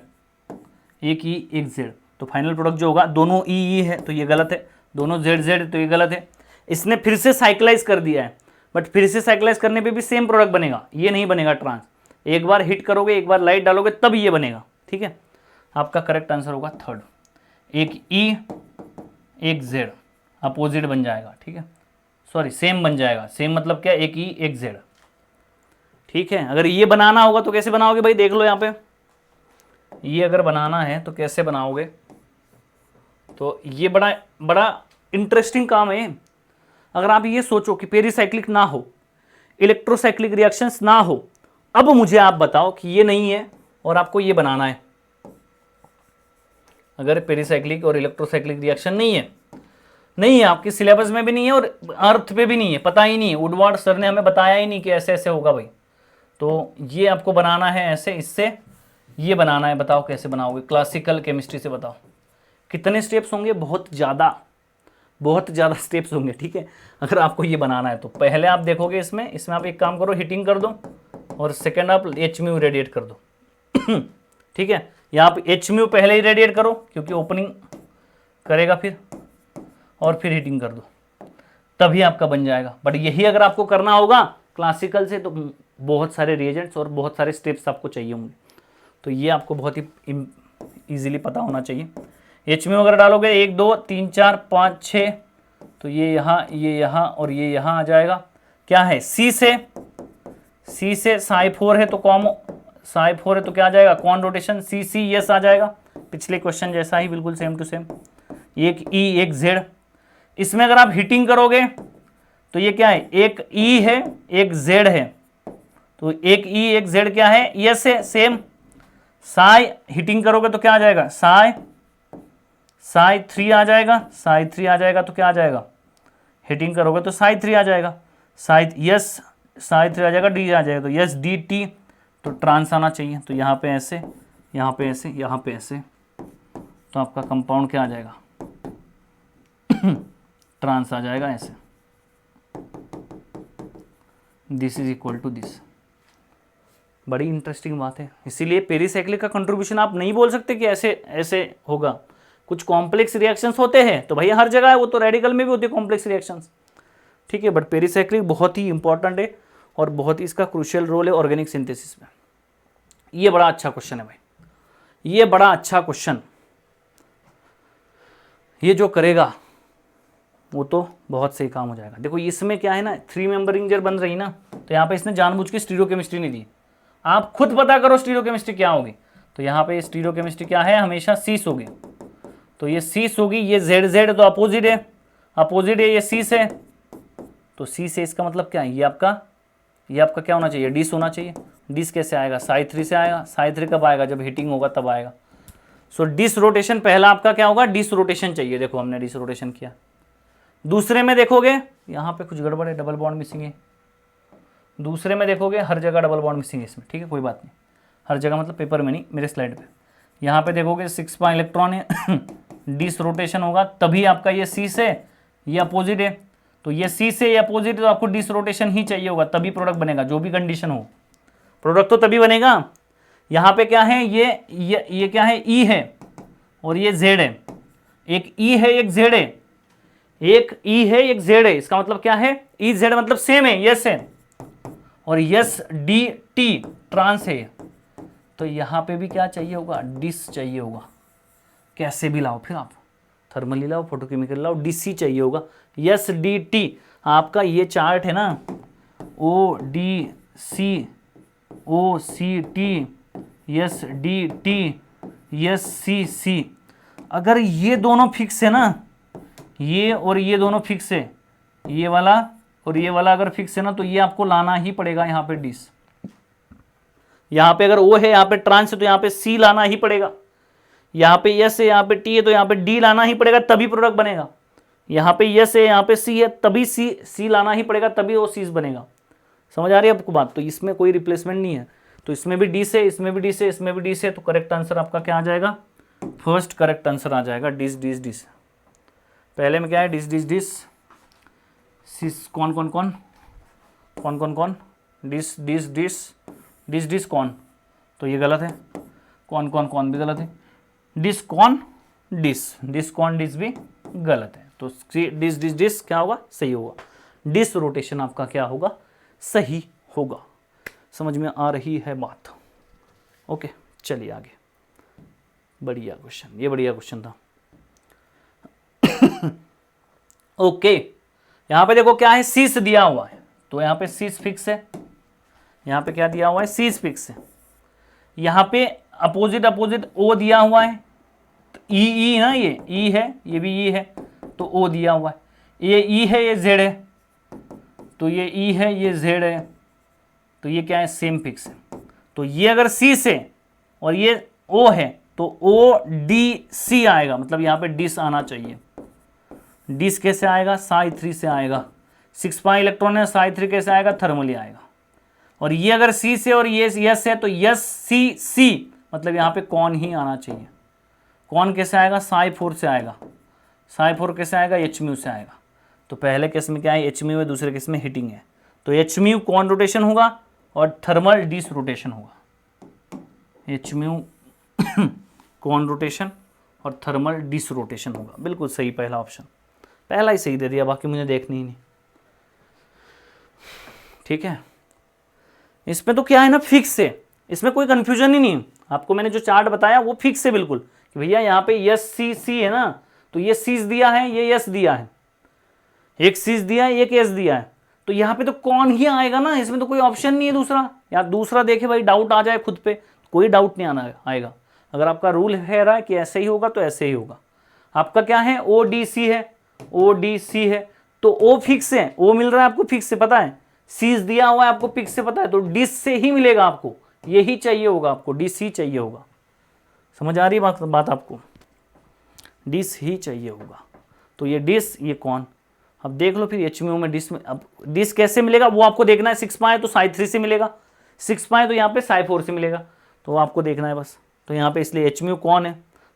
एक ई एक जेड। तो फाइनल प्रोडक्ट जो होगा, दोनों ई है तो ये गलत है, दोनों जेड जेड तो ये गलत है। इसने फिर से साइक्लाइज कर दिया है, बट फिर से साइक्लाइज करने पे भी सेम प्रोडक्ट बनेगा, ये नहीं बनेगा ट्रांस। एक बार हिट करोगे, एक बार लाइट डालोगे तब ये बनेगा। ठीक है, आपका करेक्ट आंसर होगा थर्ड, एक ई एक जेड, अपोजिट बन जाएगा। ठीक है, सॉरी सेम बन जाएगा, सेम मतलब क्या? एक ई एक जेड। ठीक है, अगर ये बनाना होगा तो कैसे बनाओगे भाई? देख लो यहाँ पे, ये अगर बनाना है तो कैसे बनाओगे? तो ये बड़ा बड़ा इंटरेस्टिंग काम है। अगर आप ये सोचो कि पेरिसाइक्लिक ना हो, इलेक्ट्रोसाइक्लिक रिएक्शंस ना हो, अब मुझे आप बताओ कि ये नहीं है और आपको ये बनाना है। अगर पेरिसाइक्लिक और इलेक्ट्रोसाइक्लिक रिएक्शन नहीं है आपके सिलेबस में भी नहीं है और अर्थ पे भी नहीं है, पता ही नहीं है, वुडवार्ड सर ने हमें बताया ही नहीं कि ऐसे ऐसे होगा भाई, तो ये आपको बनाना है ऐसे, इससे ये बनाना है। बताओ कैसे बनाओगे? क्लासिकल केमिस्ट्री से बताओ। कितने स्टेप्स होंगे? बहुत ज़्यादा स्टेप्स होंगे। ठीक है, अगर आपको ये बनाना है तो पहले आप देखोगे इसमें आप एक काम करो, हिटिंग कर दो, और सेकेंड आप एचम्यू रेडिएट कर दो। ठीक है, या आप एचम्यू पहले ही रेडिएट करो क्योंकि ओपनिंग करेगा फिर, और फिर हीटिंग कर दो, तभी आपका बन जाएगा। बट यही अगर आपको करना होगा क्लासिकल से तो बहुत सारे रिएजेंट्स और बहुत सारे स्टेप्स आपको चाहिए होंगे, तो ये आपको बहुत ही ईजिली पता होना चाहिए। एचम्यू अगर डालोगे 1 2 3 4 5 6, तो ये यहाँ और ये यहाँ आ जाएगा। क्या है? सी से साई 4 है तो साई 4 है तो क्या आ जाएगा? कॉन रोटेशन, सी सी यस आ जाएगा, पिछले क्वेश्चन जैसा ही बिल्कुल सेम टू सेम। एक ई एक जेड, इसमें अगर आप हिटिंग करोगे तो ये क्या है? एक ई है एक जेड है, तो एक ई एक जेड क्या है? यस है, सेम। साई हिटिंग करोगे तो क्या आ जाएगा? साई 3 आ जाएगा, साई 3 आ जाएगा तो क्या आ जाएगा? हिटिंग करोगे तो साई 3 आ जाएगा, साई 3 आ जाएगा, डी आ जाएगा, तो यस डी टी, तो ट्रांस आना चाहिए। तो यहाँ पे ऐसे, यहाँ पे ऐसे, यहाँ पे ऐसे, तो आपका कंपाउंड क्या आ जाएगा? ट्रांस आ जाएगा ऐसे, this is equal to this. बड़ी इंटरेस्टिंग बात है, इसीलिए पेरिसाइक्लिक का कंट्रीब्यूशन आप नहीं बोल सकते कि ऐसे ऐसे होगा। कुछ कॉम्प्लेक्स रिएक्शंस होते हैं तो भैया हर जगह है, वो तो रेडिकल में भी होते हैं कॉम्प्लेक्स रिएक्शंस। ठीक है, बट पेरिसाइक्लिक बहुत ही इंपॉर्टेंट है और बहुत ही इसका क्रूशियल रोल है ऑर्गेनिक सिंथेसिस में। ये बड़ा अच्छा क्वेश्चन है भाई, ये बड़ा अच्छा क्वेश्चन। ये जो करेगा वो तो बहुत सही काम हो जाएगा। देखो इसमें क्या है ना, 3 मेंबरिंग जब बन रही ना, तो यहाँ पे इसने जानबूझ के स्टीरियोकेमिस्ट्री नहीं दी। आप खुद पता करो स्टीरियोकेमिस्ट्री क्या होगी। तो यहाँ पे स्टीरियोकेमिस्ट्री क्या है? हमेशा सीस होगी, तो ये सीस होगी, ये जेड जेड तो अपोजिट है, अपोजिट है, ये सीस है, तो सी से इसका मतलब क्या है? ये आपका क्या होना चाहिए? डिस होना चाहिए। डिस कैसे आएगा? साई 3 से आएगा। साई 3 कब आएगा? जब हीटिंग होगा तब आएगा। सो डिस रोटेशन पहला आपका क्या होगा, डिस रोटेशन चाहिए। देखो हमने डिस रोटेशन किया। दूसरे में देखोगे यहाँ पे कुछ गड़बड़ है, डबल बॉन्ड मिसिंग है। दूसरे में देखोगे हर जगह डबल बॉन्ड मिसिंग है इसमें, ठीक है कोई बात नहीं, हर जगह मतलब पेपर में नहीं, मेरे स्लाइड पे। यहाँ पे देखोगे 6 पाई इलेक्ट्रॉन है डिस रोटेशन होगा तभी आपका ये सी से ये अपोजिट है, तो ये सी से ये अपोजिट, तो आपको डिस रोटेशन ही चाहिए होगा तभी प्रोडक्ट बनेगा, जो भी कंडीशन हो प्रोडक्ट तो तभी बनेगा। यहाँ पे क्या है, ये क्या है, ई है और ये जेड है, एक ई है एक जेड है, एक ई है एक जेड है, इसका मतलब क्या है, ई जेड मतलब सेम है, यस है, और यस डी टी ट्रांस है। तो यहाँ पे भी क्या चाहिए होगा, डिस चाहिए होगा। कैसे भी लाओ फिर आप, थर्मली लाओ, फोटोकेमिकल लाओ, डिस ही चाहिए होगा। यस डी टी आपका ये चार्ट है ना, O D C, O C T, S D T, S C C. अगर ये दोनों फिक्स है ना, ये और ये दोनों फिक्स है, ये वाला और ये वाला अगर फिक्स है ना, तो ये आपको लाना ही पड़ेगा यहाँ पे डिस। यहाँ पे अगर ओ है, यहाँ पे ट्रांस है, तो यहाँ पे सी लाना ही पड़ेगा। यहाँ पे यस है, यहाँ पे टी है, तो यहाँ पे डी लाना ही पड़ेगा तभी प्रोडक्ट बनेगा। यहाँ पे यस है, यहाँ पे सी है, तभी सी लाना ही पड़ेगा तभी वो सीज बनेगा। समझ आ रही है आपको बात? तो इसमें कोई रिप्लेसमेंट नहीं है, तो इसमें भी डिस है, इसमें भी डिस है, इसमें भी डिस है, तो करेक्ट आंसर आपका क्या आ जाएगा, फर्स्ट करेक्ट आंसर आ जाएगा डिस डिस डिस। पहले में क्या है, डिस डिस डिस, सिस कौन कौन कौन कौन कौन कौन, dis dis dis, dis dis कौन, तो ये गलत है, कौन कौन कौन भी गलत है, डिस कौन डिस, डिस कौन डिस भी गलत है, तो डिस डिस डिस क्या होगा, सही होगा। डिस रोटेशन आपका क्या होगा, सही होगा। समझ में आ रही है बात? ओके चलिए आगे। बढ़िया क्वेश्चन, ये बढ़िया क्वेश्चन था। ओके यहाँ पे देखो क्या है, सीस दिया हुआ है, तो यहाँ पे सीस फिक्स है, यहाँ पे क्या दिया हुआ है, सीस फिक्स है। यहाँ पे अपोजिट अपोजिट ओ दिया हुआ है, तो ई ना, ये ई है, ये भी ई है, तो ओ दिया हुआ है, ये ई है ये जेड है, तो ये ई है ये जेड है, तो ये क्या है, सेम फिक्स है। तो ये अगर सी से और ये ओ है तो ओ डी सी आएगा, मतलब यहाँ पे डिस आना चाहिए। डिस कैसे आएगा, साई 3 से आएगा, 6 पाई इलेक्ट्रॉन है, साई 3 कैसे आएगा, थर्मली आएगा। और ये अगर सी से और ये यस है तो यस सी सी, मतलब यहाँ पे कौन ही आना चाहिए। कौन कैसे आएगा, साई 4 से आएगा, साई 4 कैसे आएगा, एच म्यू से आएगा। तो पहले केस में क्या है, एच म्यू है, दूसरे केस में हीटिंग है, तो एच म्यू कौन रोटेशन होगा और थर्मल डिस रोटेशन होगा। एच म्यू कौन रोटेशन और थर्मल डिस रोटेशन होगा, बिल्कुल सही, पहला ऑप्शन, पहला ही सही दे दिया, बाकी मुझे देखनी ही नहीं। ठीक है, इसमें तो क्या है ना, फिक्स है, इसमें कोई कंफ्यूजन ही नहीं। आपको मैंने जो चार्ट बताया वो फिक्स है बिल्कुल, कि भैया यहाँ पे यस सी सी है ना, तो ये सीस दिया है, ये यस दिया है, एक सीस दिया है, एक यस दिया है, तो यहाँ पे तो कौन ही आएगा ना, इसमें तो कोई ऑप्शन नहीं है दूसरा। या दूसरा देखे भाई, डाउट आ जाए खुद पे, कोई डाउट नहीं आना आएगा। अगर आपका रूल है रहा है कि ऐसे ही होगा तो ऐसे ही होगा। आपका क्या है, ओ डी सी है, ओ डी सी है, तो ओ फिक्स है, ओ मिल रहा है आपको फिक्स से, पता है, सीस दिया हुआ है आपको फिक्स से पता है, तो डिस से ही मिलेगा आपको, यही चाहिए होगा आपको, डिस ही चाहिए होगा। समझ आ रही है बात आपको, डिस ही चाहिए होगा। तो ये डिस, ये कौन, अब देख लो फिर एच म्यू में डिस में, अब डिस कैसे मिलेगा वो आपको देखना है। 6 पाए तो साई 3 से मिलेगा, 6 पाए तो यहाँ पे साई 4 से मिलेगा, तो वो आपको देखना है बस। तो यहाँ पे इसलिए एच म्यू कौन है,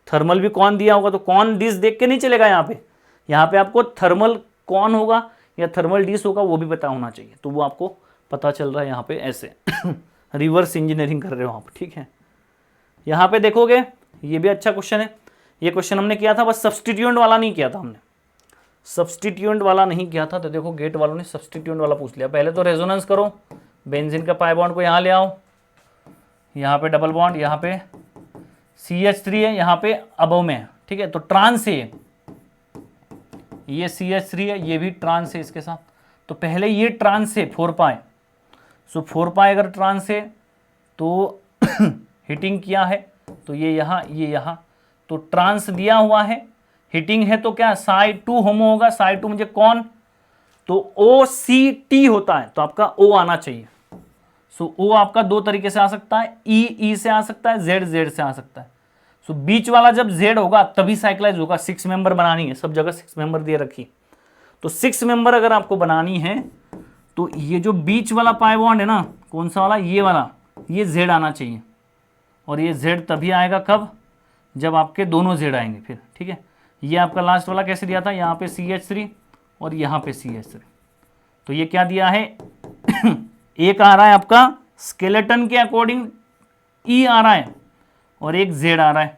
थर्मल भी कौन दिया होगा, तो कौन डिस देख के नहीं चलेगा यहाँ पे आपको थर्मल कौन होगा या थर्मल डिस होगा वो भी पता होना चाहिए, तो वो आपको पता चल रहा है यहाँ पे ऐसे रिवर्स इंजीनियरिंग कर रहे हो आप, ठीक है। यहाँ पे देखोगे ये भी अच्छा क्वेश्चन है, ये क्वेश्चन हमने किया था, बस सब्सटीट्यूएंट वाला नहीं किया था हमने, सब्सटीट्यूएंट वाला नहीं किया था, तो देखो गेट वालों ने सब्सटीट्यूएंट वाला पूछ लिया। पहले तो रेजोनेंस करो, बेंजीन का पाई बॉन्ड को यहाँ ले आओ, यहाँ पे डबल बॉन्ड, यहाँ पे CH3 है, यहाँ पे अबव में है, ठीक है, तो ट्रांस है, ये CH3 है, ये भी ट्रांस है इसके साथ। तो पहले ये ट्रांस है 4 पाई, सो 4 पाई अगर ट्रांस है तो हीटिंग किया है, तो ये यहाँ, तो ट्रांस दिया हुआ है, हीटिंग है, तो क्या साई 2 होमो होगा, साई 2 मुझे कौन, तो OCT होता है, तो आपका O आना चाहिए। सो O आपका दो तरीके से आ सकता है, E से आ सकता है, Z से आ सकता है। सो बीच वाला जब Z होगा तभी साइक्लाइज होगा। 6 मेंबर बनानी है, सब जगह 6 मेंबर दे रखी, तो 6 मेंबर अगर आपको बनानी है तो ये जो बीच वाला पाई बॉन्ड है ना, कौन सा वाला, ये वाला, ये Z आना चाहिए। और ये Z तभी आएगा कब, जब आपके दोनों Z आएंगे फिर, ठीक है। ये आपका लास्ट वाला कैसे दिया था, यहाँ पे CH3 और यहाँ पे CH3, तो ये क्या दिया है एक आ रहा है आपका स्केलेटन के अकॉर्डिंग E आ रहा है और एक Z आ रहा है,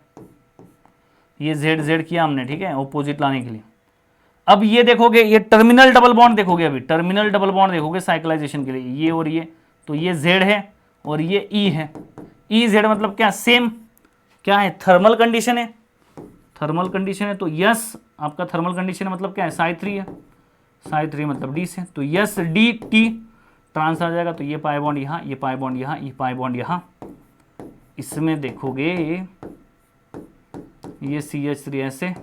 ये Z किया हमने, ठीक है, ऑपोजिट लाने के लिए। अब ये देखोगे, ये टर्मिनल डबल बॉन्ड देखोगे, अभी टर्मिनल डबल बॉन्ड देखोगे साइक्लाइजेशन के लिए, ये और ये, तो ये Z है और ये E है। EZ मतलब क्या, सेम क्या है, थर्मल कंडीशन है, थर्मल कंडीशन है, तो यस आपका थर्मल कंडीशन है मतलब क्या है, psi 3 है, psi 3 मतलब D से, तो यस D T ट्रांस आ जाएगा। तो ये पाई बॉन्ड यहाँ, ये पाई बॉन्ड यहाँ, ये पाई बॉन्ड यहाँ, इसमें देखोगे ये CH3 ऐसे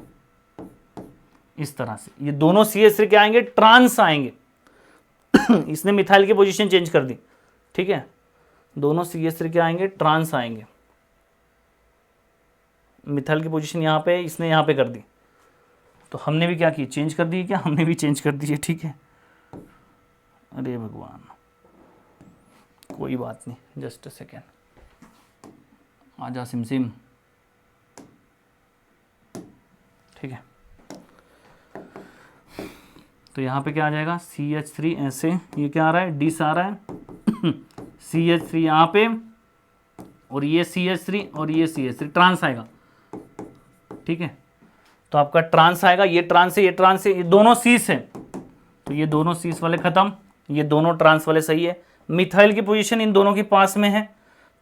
इस तरह से, ये दोनों CH3 क्या आएंगे, ट्रांस आएंगे इसने मिथाइल की पोजीशन चेंज कर दी, ठीक है, दोनों CH3 क्या आएंगे, ट्रांस आएंगे। मिथाइल की पोजीशन यहाँ पे, इसने यहाँ पे कर दी, तो हमने भी क्या की, चेंज कर दी, क्या हमने भी चेंज कर दी है, ठीक है। अरे भगवान, कोई बात नहीं, जस्ट अ सेकेंड, आजा सिमसिम, ठीक है। तो यहाँ पे क्या आ जाएगा, CH3 ऐसे, ये क्या आ रहा है, डिस आ रहा है CH3 यहाँ पे, और ये CH3 और ये CH3 ट्रांस आएगा, ठीक है। तो आपका ट्रांस आएगा, ये ट्रांस है, ये ट्रांस है, ये दोनों सीस है, तो ये दोनों सीस वाले खत्म, ये दोनों ट्रांस वाले सही है। मिथाइल की पोजीशन इन दोनों के पास में है,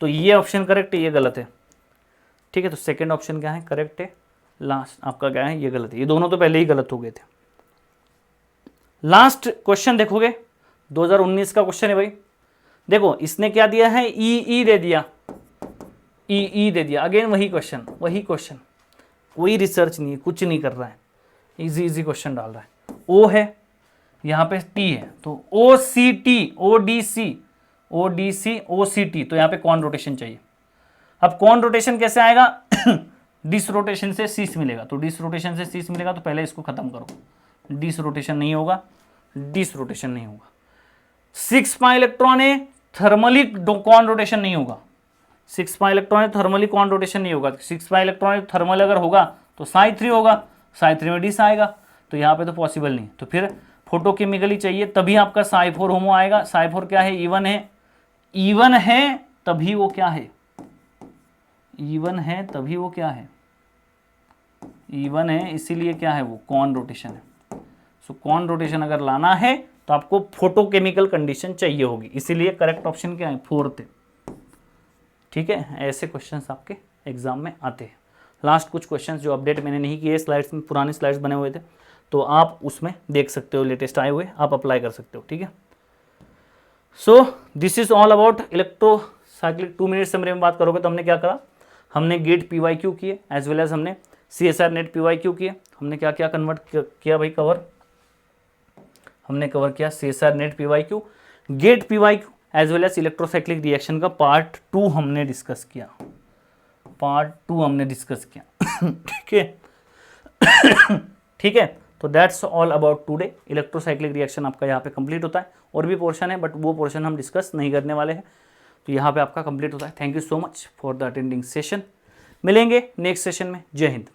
तो ये ऑप्शन करेक्ट है, ये गलत है, ठीक है। तो सेकंड ऑप्शन क्या है, करेक्ट है, लास्ट आपका क्या है, ये गलत है, ये दोनों तो पहले ही गलत हो गए थे। लास्ट क्वेश्चन देखोगे, 2019 का क्वेश्चन है भाई, देखो इसने क्या दिया है, ई दे दिया, ई दे दिया, अगेन वही क्वेश्चन, कोई रिसर्च नहीं है, कुछ नहीं कर रहा है, इजी क्वेश्चन डाल रहा है। ओ है, यहाँ पे टी है, तो OCT ODC OCT, तो यहाँ पे कौन रोटेशन चाहिए। अब कौन रोटेशन कैसे आएगा डिस रोटेशन से सीस मिलेगा, तो डिस रोटेशन से सीस मिलेगा, तो पहले इसको खत्म करो, डिस रोटेशन नहीं होगा, डिस रोटेशन नहीं होगा। 6 पाई इलेक्ट्रॉन है, थर्मली कौन रोटेशन नहीं होगा, 6 पाई इलेक्ट्रॉन है, थर्मली कौन रोटेशन नहीं होगा। 6 पाई इलेक्ट्रॉन थर्मल अगर होगा तो psi 3 होगा, psi 3 में डिस आएगा, तो यहाँ पे तो पॉसिबल नहीं, तो फिर फोटोकेमिकली चाहिए, तभी आपका psi 4 होमो आएगा। psi 4 क्या है, इवन है तभी वो क्या है, इवन है तभी वो क्या है, इवन है, इसीलिए क्या है, वो कॉन रोटेशन है। सो कॉन रोटेशन अगर लाना है तो आपको फोटोकेमिकल कंडीशन चाहिए होगी, इसीलिए करेक्ट ऑप्शन क्या है, 4th है, ठीक है। ऐसे क्वेश्चंस आपके एग्जाम में आते हैं। लास्ट कुछ क्वेश्चंस जो अपडेट मैंने नहीं किए स्लाइड्स में, पुराने स्लाइड्स बने हुए थे, तो आप उसमें देख सकते हो, लेटेस्ट आए हुए आप अप्लाई कर सकते हो, ठीक है। So this is all about electrocyclic. 2 minute summary में बात करोगे तो हमने क्या करा, हमने गेट PYQ किए, एज वेल एज हमने CSR नेट PYQ किए। हमने क्या क्या कन्वर्ट किया भाई, हमने कवर किया CSR NET PYQ, GATE PYQ, as well as electrocyclic reaction का पार्ट 2 हमने डिस्कस किया, ठीक है ठीक है। तो that's all about today. Electrocyclic reaction आपका यहाँ पे कंप्लीट होता है, और भी पोर्शन है बट वो पोर्शन हम डिस्कस नहीं करने वाले हैं, तो यहाँ पे आपका कंप्लीट होता है। Thank you so much for the attending session. मिलेंगे नेक्स्ट सेशन में। जय हिंद।